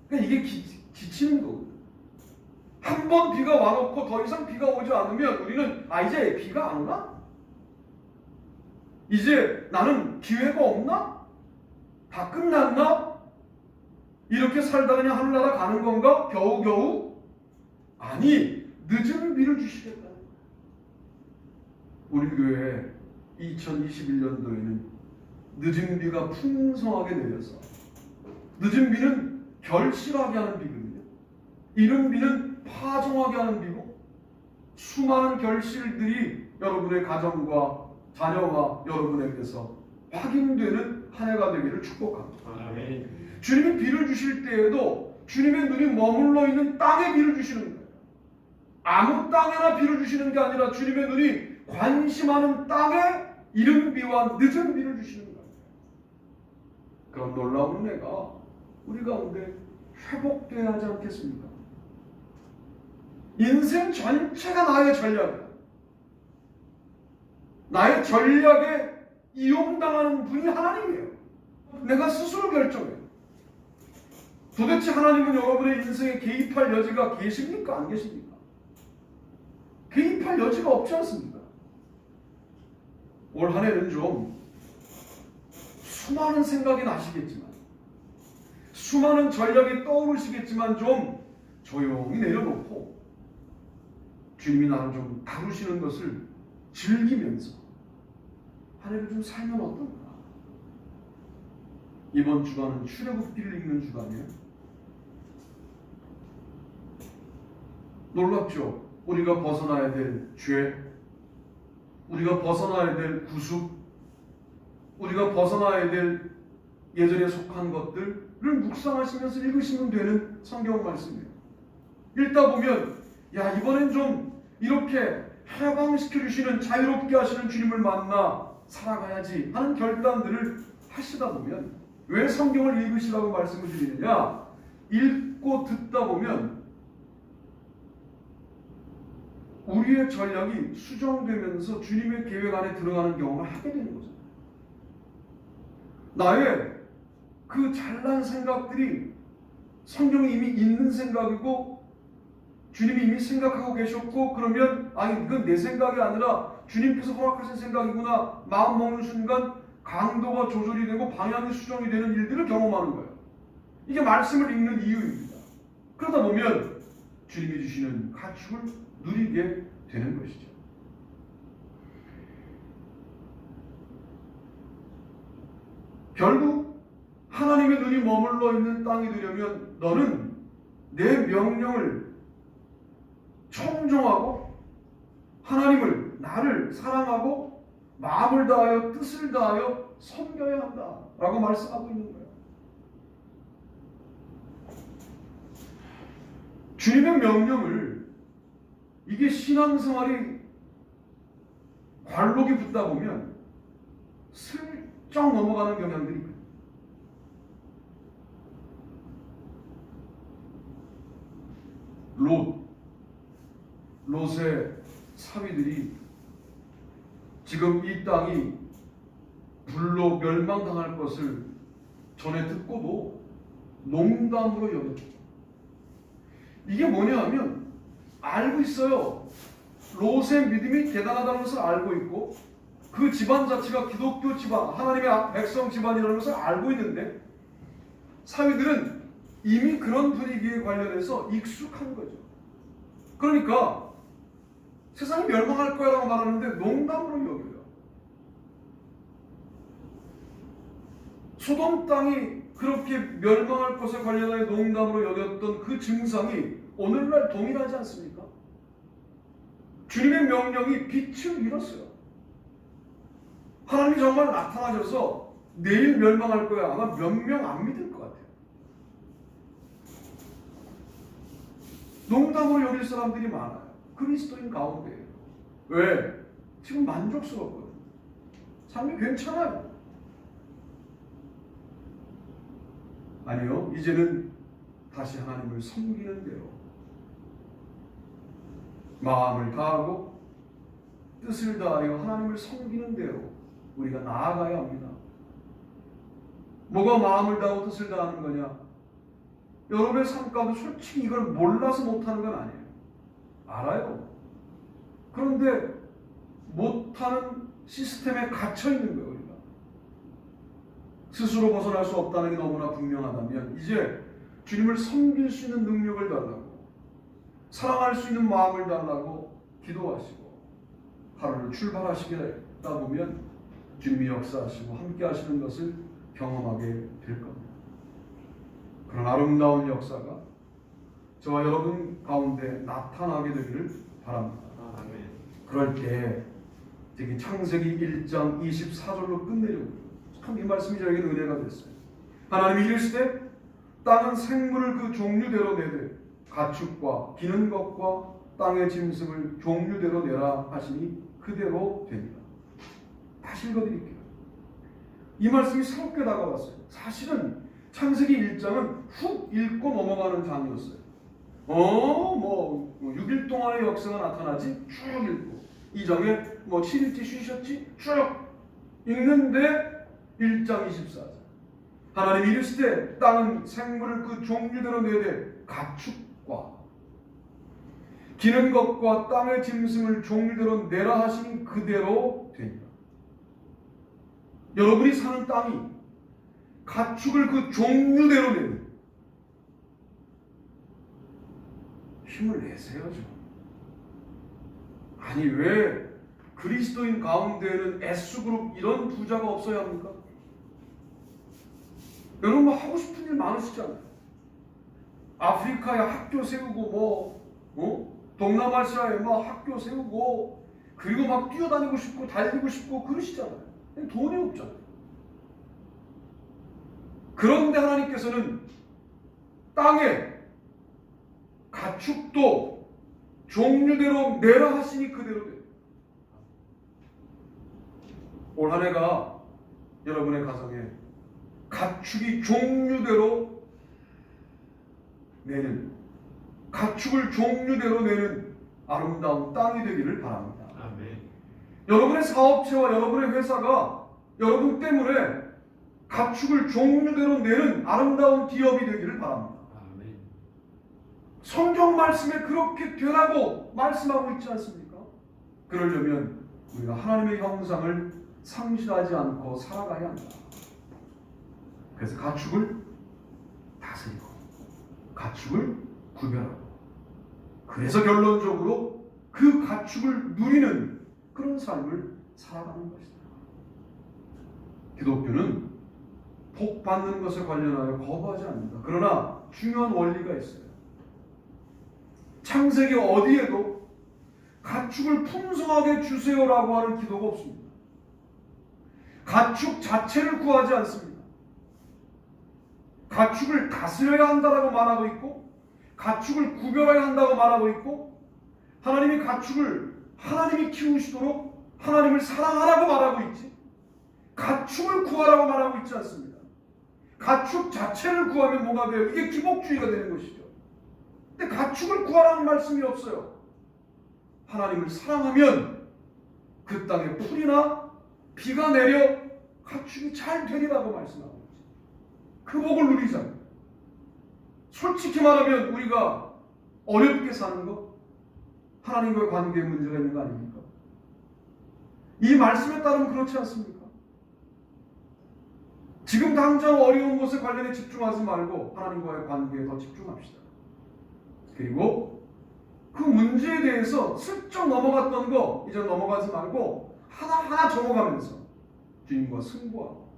그러니까 이게 지치는 거거든요. 한 번 비가 와놓고 더 이상 비가 오지 않으면 우리는 이제 비가 안 오나? 이제 나는 기회가 없나? 다 끝났나? 이렇게 살다 그냥 하늘나라 가는 건가? 겨우겨우? 아니, 늦은 비를 주시겠다. 우리 교회 2021년도에는 늦은 비가 풍성하게 내려서, 늦은 비는 결실하게 하는 비거든요. 이른 비는 파종하게 하는 비고, 수많은 결실들이 여러분의 가정과 자녀와 여러분에게서 확인되는 한 해가 되기를 축복합니다. 아멘. 주님이 비를 주실 때에도 주님의 눈이 머물러 있는 땅에 비를 주시는 거예요. 아무 땅에나 비를 주시는 게 아니라 주님의 눈이 관심하는 땅에 이른 비와 늦은 비를 주시는 거예요. 그런 놀라운 은혜가 우리 가운데 회복되어야 하지 않겠습니까? 인생 전체가 나의 전략이야. 나의 전략에 이용당하는 분이 하나님이에요. 내가 스스로 결정해요. 도대체 하나님은 여러분의 인생에 개입할 여지가 계십니까? 안 계십니까? 개입할 여지가 없지 않습니까? 올 한 해는 좀 수많은 생각이 나시겠지만, 수많은 전략이 떠오르시겠지만 좀 조용히 내려놓고 주님이 나를 좀 다루시는 것을 즐기면서 한 해를 좀 살면 어떨까? 이번 주간은 출애굽기를 읽는 주간이에요. 놀랍죠? 우리가 벗어나야 될 죄, 우리가 벗어나야 될 구습, 우리가 벗어나야 될 예전에 속한 것들을 묵상하시면서 읽으시면 되는 성경 말씀이에요. 읽다 보면 야, 이번엔 좀 이렇게 해방시켜 주시는, 자유롭게 하시는 주님을 만나 살아가야지 하는 결단들을 하시다 보면, 왜 성경을 읽으시라고 말씀을 드리느냐? 읽고 듣다 보면 우리의 전략이 수정되면서 주님의 계획 안에 들어가는 경험을 하게 되는 거죠. 나의 그 잘난 생각들이 성경에 이미 있는 생각이고 주님이 이미 생각하고 계셨고, 그러면 이건 내 생각이 아니라 주님께서 허락하신 생각이구나, 마음 먹는 순간 강도가 조절이 되고 방향이 수정이 되는 일들을 경험하는 거예요. 이게 말씀을 읽는 이유입니다. 그러다 보면 주님이 주시는 가축을 누리게 되는 것이죠. 결국 하나님의 눈이 머물러 있는 땅이 되려면 너는 내 명령을 청종하고 하나님을, 나를 사랑하고 마음을 다하여 뜻을 다하여 섬겨야 한다 라고 말씀하고 있는 거예요. 주님의 명령을, 이게 신앙생활이 관록이 붙다 보면 슬쩍 넘어가는 경향들이 있어요. 롯의 사위들이 지금 이 땅이 불로 멸망당할 것을 전에 듣고도 농담으로 여겼죠. 이게 뭐냐 하면 알고 있어요. 롯의 믿음이 대단하다는 것을 알고 있고 그 집안 자체가 기독교 집안, 하나님의 백성 집안이라는 것을 알고 있는데 사위들은 이미 그런 분위기에 관련해서 익숙한 거죠. 그러니까 세상이 멸망할 거야 라고 말하는데 농담으로 여겨요. 소돔 땅이 그렇게 멸망할 것에 관련하여 농담으로 여겼던 그 증상이 오늘날 동일하지 않습니까? 주님의 명령이 빛을 잃었어요. 하나님이 정말 나타나셔서 내일 멸망할 거야, 아마 몇 명 안 믿을 것 같아요. 농담으로 여길 사람들이 많아요. 그리스도인 가운데에요. 왜? 지금 만족스럽거든요. 삶이 괜찮아요. 아니요, 이제는 다시 하나님을 섬기는 대로 마음을 다하고 뜻을 다하여 하나님을 섬기는 대로 우리가 나아가야 합니다. 뭐가 마음을 다하고 뜻을 다하는 거냐? 여러분의 삶 가운데 솔직히 이걸 몰라서 못하는 건 아니에요. 알아요. 그런데 못하는 시스템에 갇혀 있는 거예요. 우리가 스스로 벗어날 수 없다는 게 너무나 분명하다면 이제 주님을 섬길 수 있는 능력을 달라고, 사랑할 수 있는 마음을 달라고 기도하시고 하루를 출발하시겠다 보면 주님이 역사하시고 함께 하시는 것을 경험하게 될 겁니다. 그런 아름다운 역사가 저와 여러분 가운데 나타나게 되기를 바랍니다. 그럴 때 특히 창세기 1장 24절로 끝내려고 참 이 말씀이 저에게 은혜가 됐어요. 하나님이 이르시되 땅은 생물을 그 종류대로 내되 가축과 기는 것과 땅의 짐승을 종류대로 내라 하시니 그대로 됩니다. 다시 읽어드릴게요. 이 말씀이 새롭게 다가왔어요. 사실은 창세기 1장은 훅 읽고 넘어가는 장이었어요. 6일 동안의 역사가 나타나지 쭉 읽고 2장에 7일째 쉬셨지 쭉 읽는데 1장 24절 하나님이 이르시되 땅은 생물을 그 종류대로 내되 가축과 기는 것과 땅의 짐승을 종류대로 내라 하시니 그대로 됩니다. 여러분이 사는 땅이 가축을 그 종류대로 내는 힘을 내세요죠. 아니 왜 그리스도인 가운데에는 S그룹 이런 부자가 없어야 합니까? 여러분 하고 싶은 일 많으시잖아요. 아프리카에 학교 세우고 동남아시아에 학교 세우고 그리고 막 뛰어다니고 싶고 달리고 싶고 그러시잖아요. 돈이 없잖아요. 그런데 하나님께서는 땅에 가축도 종류대로 내라 하시니 그대로 돼요. 올 한 해가 여러분의 가정에 가축이 종류대로 내는, 가축을 종류대로 내는 아름다운 땅이 되기를 바랍니다. 아멘. 여러분의 사업체와 여러분의 회사가 여러분 때문에 가축을 종류대로 내는 아름다운 기업이 되기를 바랍니다. 아멘. 성경 말씀에 그렇게 되라고 말씀하고 있지 않습니까? 그러려면 우리가 하나님의 형상을 상실하지 않고 살아가야 합니다. 그래서 가축을 다스리고 가축을 구별하고 그래서 결론적으로 그 가축을 누리는 그런 삶을 살아가는 것이다. 기독교는 복 받는 것에 관련하여 거부하지 않는다. 그러나 중요한 원리가 있어요. 창세기 어디에도 가축을 풍성하게 주세요라고 하는 기도가 없습니다. 가축 자체를 구하지 않습니다. 가축을 다스려야 한다라고 말하고 있고 가축을 구별해야 한다고 말하고 있고 하나님이 가축을 하나님이 키우시도록 하나님을 사랑하라고 말하고 있지 가축을 구하라고 말하고 있지 않습니다. 가축 자체를 구하면 뭐가 돼요? 이게 기복주의가 되는 것이죠. 근데 가축을 구하라는 말씀이 없어요. 하나님을 사랑하면 그 땅에 풀이나 비가 내려 가축이 잘 되리라고 말씀하고 있지. 그 복을 누리자. 솔직히 말하면 우리가 어렵게 사는 것, 하나님과의 관계에 문제가 있는 거 아닙니까? 이 말씀에 따르면 그렇지 않습니까? 지금 당장 어려운 것에 관련해 집중하지 말고 하나님과의 관계에 더 집중합시다. 그리고 그 문제에 대해서 슬쩍 넘어갔던 거 이제 넘어가지 말고 하나하나 적어가면서 주님과 승부하고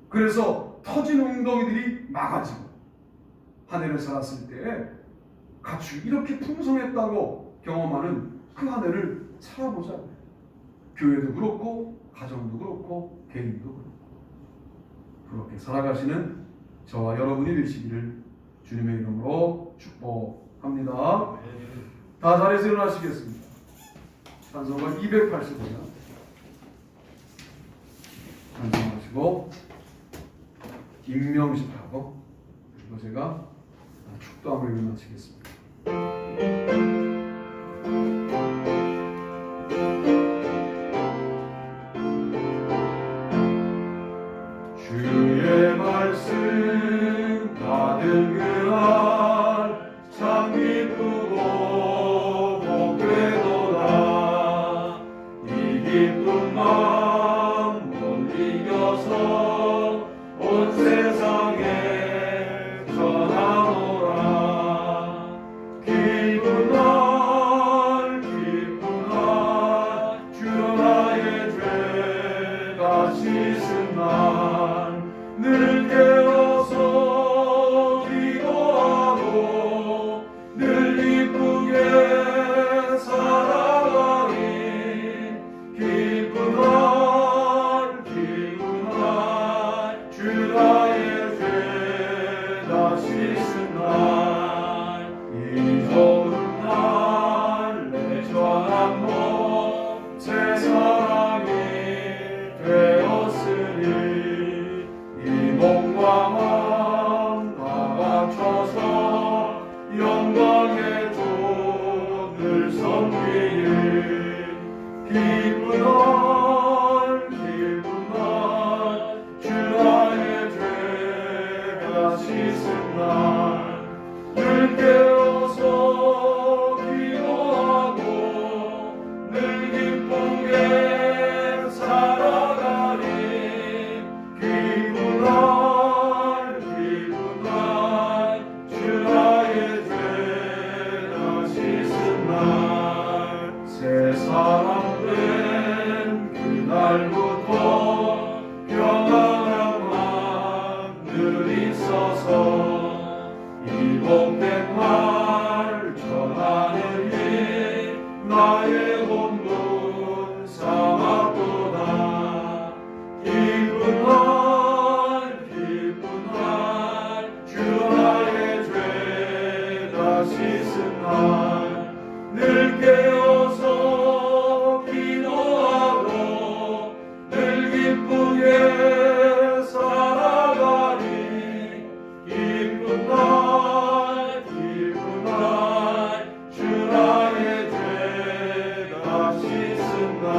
그래서 터진 웅덩이들이 막아지고 한 해를 살았을 때 가축이 이렇게 풍성했다고 경험하는 그 한 해를 살아보자. 교회도 그렇고 가정도 그렇고 개인도 그렇고 그렇게 살아가시는 저와 여러분이 되시기를 주님의 이름으로 축복합니다. 다 자리에서 일어나시겠습니다. 찬송가 280번 찬송하시고 임명식하고 그리고 제가 축도함으로 예배 마치겠습니다. 주의 말씀 받은 그날 참 기쁘고 복되도다. 이 기쁜 마음 못 이겨서 온 세상에 전하노라. 기쁜 날 주 나의 죄가 씻은 날 늘 깨어서 기도하고 늘 기쁘게 살아가리. 기쁜 날 주 나의 죄 다 씻은 날 이 좋은 날 내 전한 몸 새 사람이 되었으니 이 몸과 마음 다 바쳐서 영광의 주를 섬기니. 기쁜 날 주 나의 죄가 씻은 날 늘 깨어서 기도하고 늘 기쁘게 살아가리. 기쁜 날 주 나의 죄가 씻은 날 새 사람 된 그날부터 평안한 마음 늘 있어서 이 복된 말 전하느니 나의 본분 삼았도다. 기쁜 날 주 나의 죄가 씻은 날 늘 깨어서 기도하고 늘 기쁘게 살아가리. 기쁜 날 주 나의 죄가 씻은 날.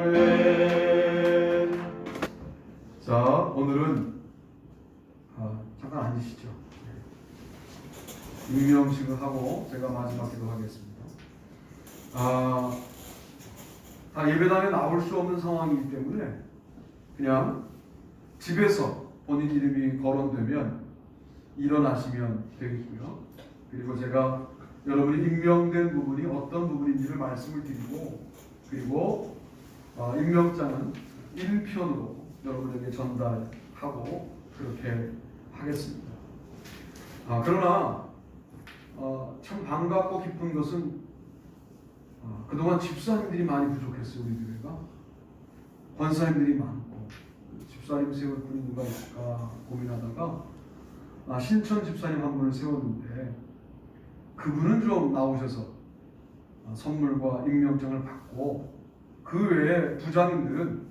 아멘. 자, 오늘은 잠깐 앉으시죠. 임명식을 하고 제가 마지막 기도하겠습니다. 다 예배당에 나올 수 없는 상황이기 때문에 그냥 집에서 본인 이름이 거론되면 일어나시면 되겠고요. 그리고 제가 여러분이 임명된 부분이 어떤 부분인지를 말씀을 드리고, 그리고 임명장은 1편으로 여러분에게 전달하고 그렇게 하겠습니다. 그러나 참 반갑고 기쁜 것은 그동안 집사님들이 많이 부족했어요. 우리 교회가 권사님들이 많고 집사님 세울 분이 누가 있을까 고민하다가 신천 집사님 한 분을 세웠는데 그분은 좀 나오셔서 선물과 임명장을 받고, 그 외에 부장님들은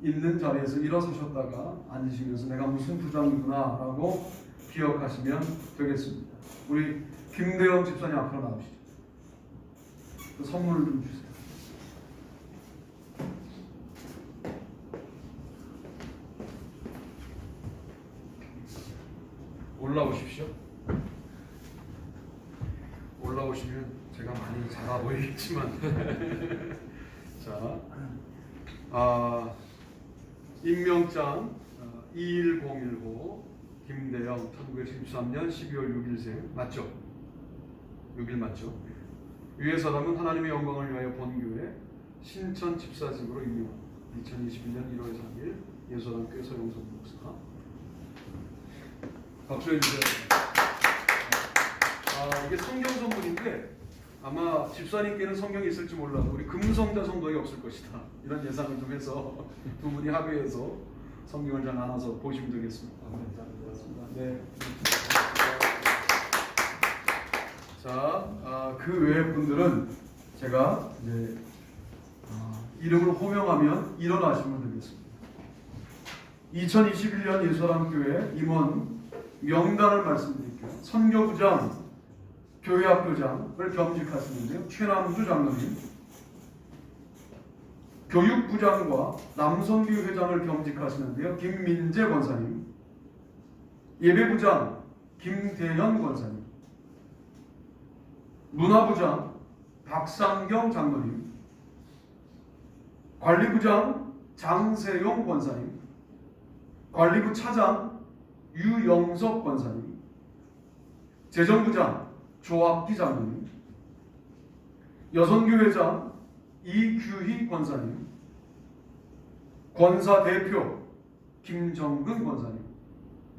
있는 자리에서 일어서셨다가 앉으시면서 내가 무슨 부장이구나 라고 기억하시면 되겠습니다. 우리 김대영 집사님 앞으로 나오시죠. 그 선물을 좀 주세요. 올라오십시오. 올라오시면 제가 많이 작아 보이겠지만 자, 임명장 21015 김대영 1973년 12월 6일생 맞죠? 6일 맞죠? 위의 사람은 하나님의 영광을 위하여 본교회 신천 집사직으로 임명. 2021년 1월 3일 예수단교회 서영선 목사. 박수해 주세요. 이게 성경 선물인데 아마 집사님께는 성경이 있을지 몰라도 우리 금성자 성도에 없을 것이다. 이런 예상을 좀 해서 두 분이 합의해서 성경을 잘 나눠서 보시면 되겠습니다. 네. 자, 그 외의 분들은 제가 이제 이름을 호명하면 일어나시면 되겠습니다. 2021년 예수사랑교회 임원 명단을 말씀드릴게요. 선교부장, 교회학교장을 겸직하시는데요. 최남주 장로님, 교육부장과 남성교회장을 겸직하시는데요. 김민재 권사님, 예배부장 김대현 권사님, 문화부장 박상경 장로님, 관리부장 장세용 권사님, 관리부 차장 유영석 권사님, 재정부장 조학기 장로님, 여성교회장 이규희 권사님, 권사 대표 김정근 권사님,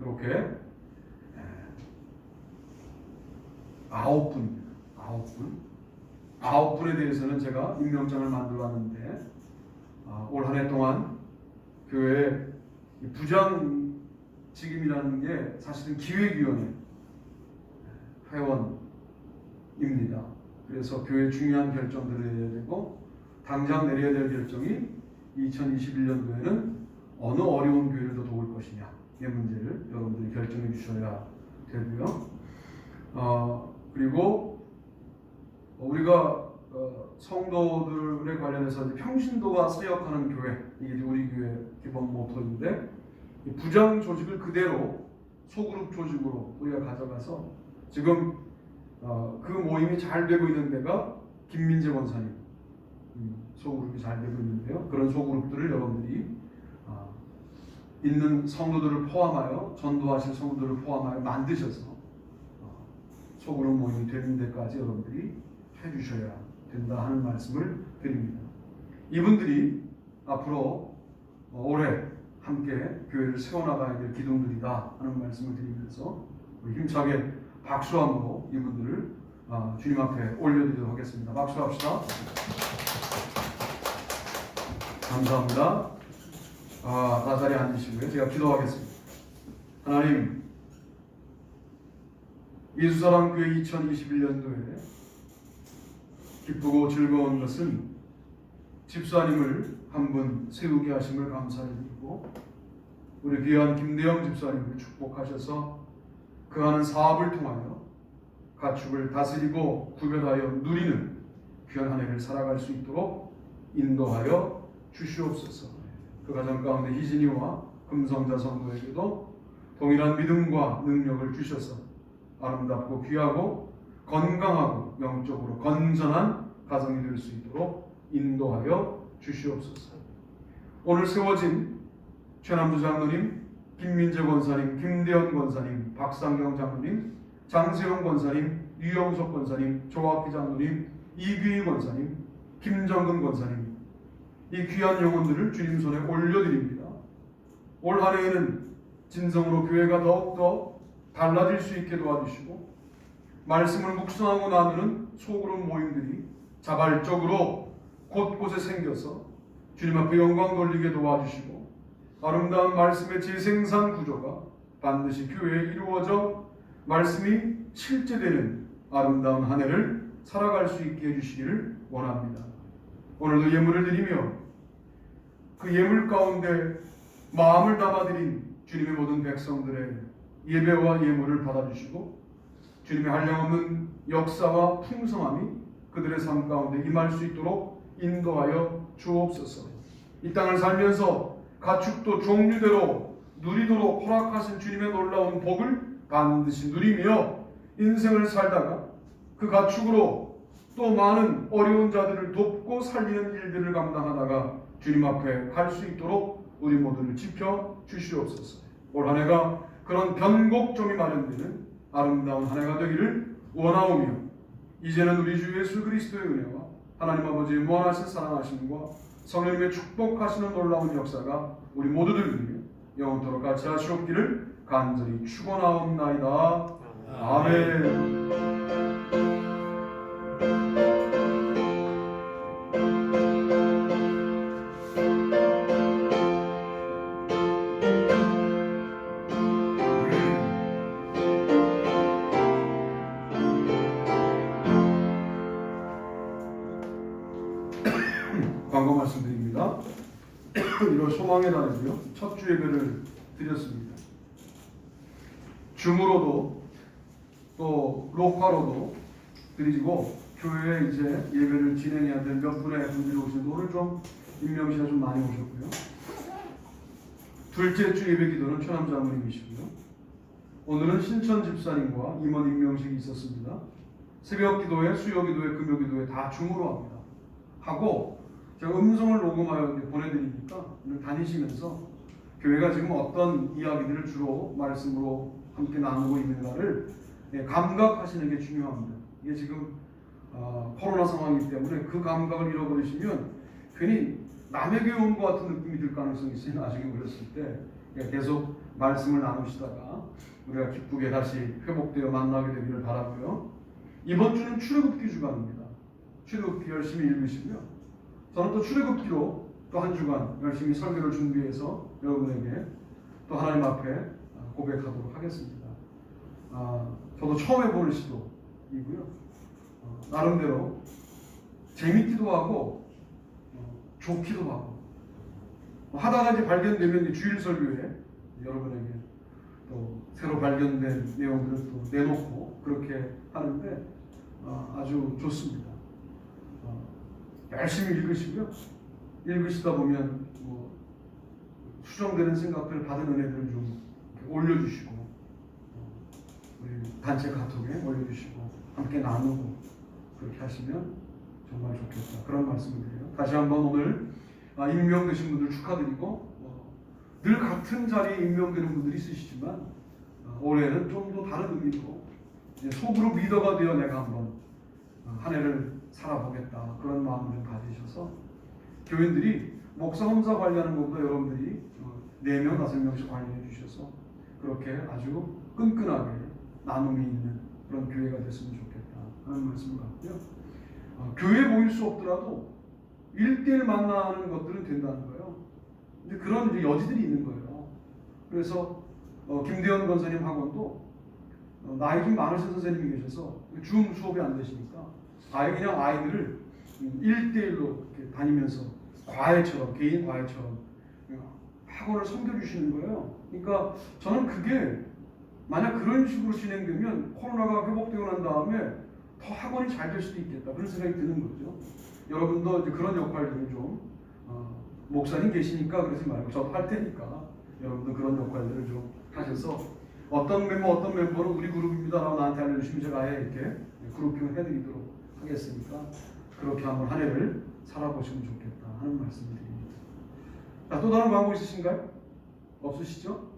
이렇게 9분입니다. 9분에 대해서는 제가 임명장을 만들어 왔는데 올 한 해 동안 교회 부장직임이라는 게 사실은 기획위원회 회원입니다. 그래서 교회 중요한 결정들을 내려야 되고 당장 내려야 될 결정이 2021년도에는 어느 어려운 교회를 더 도울 것이냐 이 문제를 여러분들이 결정해 주셔야 되고요. 그리고 우리가 성도들에 관련해서 평신도가 사역하는 교회, 이게 우리 교회 기본 모토인데 부장 조직을 그대로 소그룹 조직으로 우리가 가져가서 지금 그 모임이 잘 되고 있는 데가 김민재 권사님 소그룹이 잘 되고 있는데요. 그런 소그룹들을 여러분들이 있는 성도들을 포함하여 전도하실 성도들을 포함하여 만드셔서 소그룹 모임이 되는 데까지 여러분들이 해주셔야 된다 하는 말씀을 드립니다. 이분들이 앞으로 올해 함께 교회를 세워나가야 될 기둥들이다 하는 말씀을 드리면서 힘차게 박수함으로 이분들을 주님 앞에 올려드리도록 하겠습니다. 박수합시다. 감사합니다. 다 자리에 앉으시고요. 제가 기도하겠습니다. 하나님, 예수사랑교회 2021년도에 기쁘고 즐거운 것은 집사님을 한 분 세우게 하심을 감사드리고 우리 귀한 김대영 집사님을 축복하셔서 그 하는 사업을 통하여 가축을 다스리고 구별하여 누리는 귀한 한 해를 살아갈 수 있도록 인도하여 주시옵소서. 그 가정 가운데 희진이와 금성자 성도에게도 동일한 믿음과 능력을 주셔서 아름답고 귀하고 건강하고 영적으로 건전한 가정이 될 수 있도록 인도하여 주시옵소서. 오늘 세워진 최남주 장로님, 김민재 권사님, 김대현 권사님, 박상경 장로님, 장세용 권사님, 유영석 권사님, 조학기 장로님, 이규희 권사님, 김정근 권사님, 이 귀한 영혼들을 주님 손에 올려드립니다. 올 한 해에는 진성으로 교회가 더욱더 달라질 수 있게 도와주시고 말씀을 묵상하고 나누는 소그룹 모임들이 자발적으로 곳곳에 생겨서 주님 앞에 영광 돌리게 도와주시고 아름다운 말씀의 재생산 구조가 반드시 교회에 이루어져 말씀이 실제되는 아름다운 한 해를 살아갈 수 있게 해주시기를 원합니다. 오늘도 예물을 드리며 그 예물 가운데 마음을 담아드린 주님의 모든 백성들의 예배와 예물을 받아주시고 주님의 한량없는 역사와 풍성함이 그들의 삶 가운데 임할 수 있도록 인도하여 주옵소서. 이 땅을 살면서 가축도 종류대로 누리도록 허락하신 주님의 놀라운 복을 반드시 누리며 인생을 살다가 그 가축으로 또 많은 어려운 자들을 돕고 살리는 일들을 감당하다가 주님 앞에 갈 수 있도록 우리 모두를 지켜 주시옵소서. 올 한 해가 그런 변곡점이 마련되는 아름다운 한 해가 되기를 원하오며 이제는 우리 주 예수 그리스도의 은혜와 하나님 아버지의 무한하신 사랑하심과 성령님의 축복하시는 놀라운 역사가 우리 모두들 위해 영원토록 같이 하시옵기를 간절히 축원하옵나이다. 아멘. 광고 말씀드립니다. 1월 오늘 소망의 날이고요. 첫 주 예배를 드렸습니다. 줌으로도 또 녹화로도 드리고 교회에 이제 예배를 진행해야 될 몇 분의 분들이 오시는데 오늘 좀 임명시가 좀 많이 오셨고요. 둘째 주 예배 기도는 최남 장로님이시고요. 오늘은 신천 집사님과 임원 임명식이 있었습니다. 새벽 기도회, 수요 기도회, 금요 기도회 다 줌으로 합니다. 하고 제가 음성을 녹음하여 보내드리니까 오늘 다니시면서 교회가 지금 어떤 이야기들을 주로 말씀으로 함께 나누고 있는가를 감각하시는 게 중요합니다. 이게 지금 코로나 상황이기 때문에 그 감각을 잃어버리시면 괜히 남의 교회 온 것 같은 느낌이 들 가능성이 있어요. 나중에 오셨을 때 계속 말씀을 나누시다가 우리가 기쁘게 다시 회복되어 만나게 되기를 바라고요. 이번 주는 출애굽기 주간입니다. 출애굽기 열심히 읽으시고요. 저는 또 출애굽기로 또 한 주간 열심히 설교를 준비해서 여러분에게 또 하나님 앞에 고백하도록 하겠습니다. 저도 처음 해보는 시도이고요. 나름대로 재밌기도 하고 좋기도 하고 하다가 이제 발견되면 주일 설교에 여러분에게 또 새로 발견된 내용들을 또 내놓고 그렇게 하는데 아주 좋습니다. 열심히 읽으시고요. 읽으시다 보면 수정되는 생각들 받은 은혜들을 좀 올려주시고 우리 단체 카톡에 올려주시고 함께 나누고 그렇게 하시면 정말 좋겠다. 그런 말씀을 드려요. 다시 한번 오늘 임명되신 분들 축하드리고 늘 같은 자리에 임명되는 분들이 있으시지만 올해는 좀 더 다른 의미로 소그룹 리더가 되어 내가 한번 한 해를 살아보겠다. 그런 마음을 좀 가지셔서 교인들이 목사 혼자 관리하는 것보다 여러분들이 4명, 5명씩 관리해 주셔서 그렇게 아주 끈끈하게 나눔이 있는 그런 교회가 됐으면 좋겠다 하는 말씀을 갖고요. 교회에 모일 수 없더라도 1대1 만나는 것들은 된다는 거예요. 근데 그런 이제 여지들이 있는 거예요. 그래서 김대현 권사님 학원도 나이 좀 많으신 선생님이 계셔서 줌 수업이 안 되시니까 아예 그냥 아이들을 1대1로 이렇게 다니면서 과외처럼, 개인 과외처럼 학원을 섬겨주시는 거예요. 그러니까 저는 그게 만약 그런 식으로 진행되면 코로나가 회복되고 난 다음에 더 학원이 잘 될 수도 있겠다. 그런 생각이 드는 거죠. 여러분도 이제 그런 역할들을 좀 목사님 계시니까 그러지 말고 저도 할 테니까 여러분도 그런 역할들을 좀 하셔서 어떤 멤버는 우리 그룹입니다라고 나한테 알려주시면 제가 아예 이렇게 그룹핑을 해드리도록 하겠으니까 그렇게 한번 한 해를 살아보시면 좋겠다 하는 말씀을 드립니다. 자, 또 다른 광고 있으신가요? 없으시죠?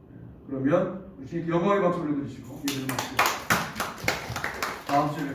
그러면 우리 영광의 박수 올려드리시고 예배를 마치겠습니다. 다음 주에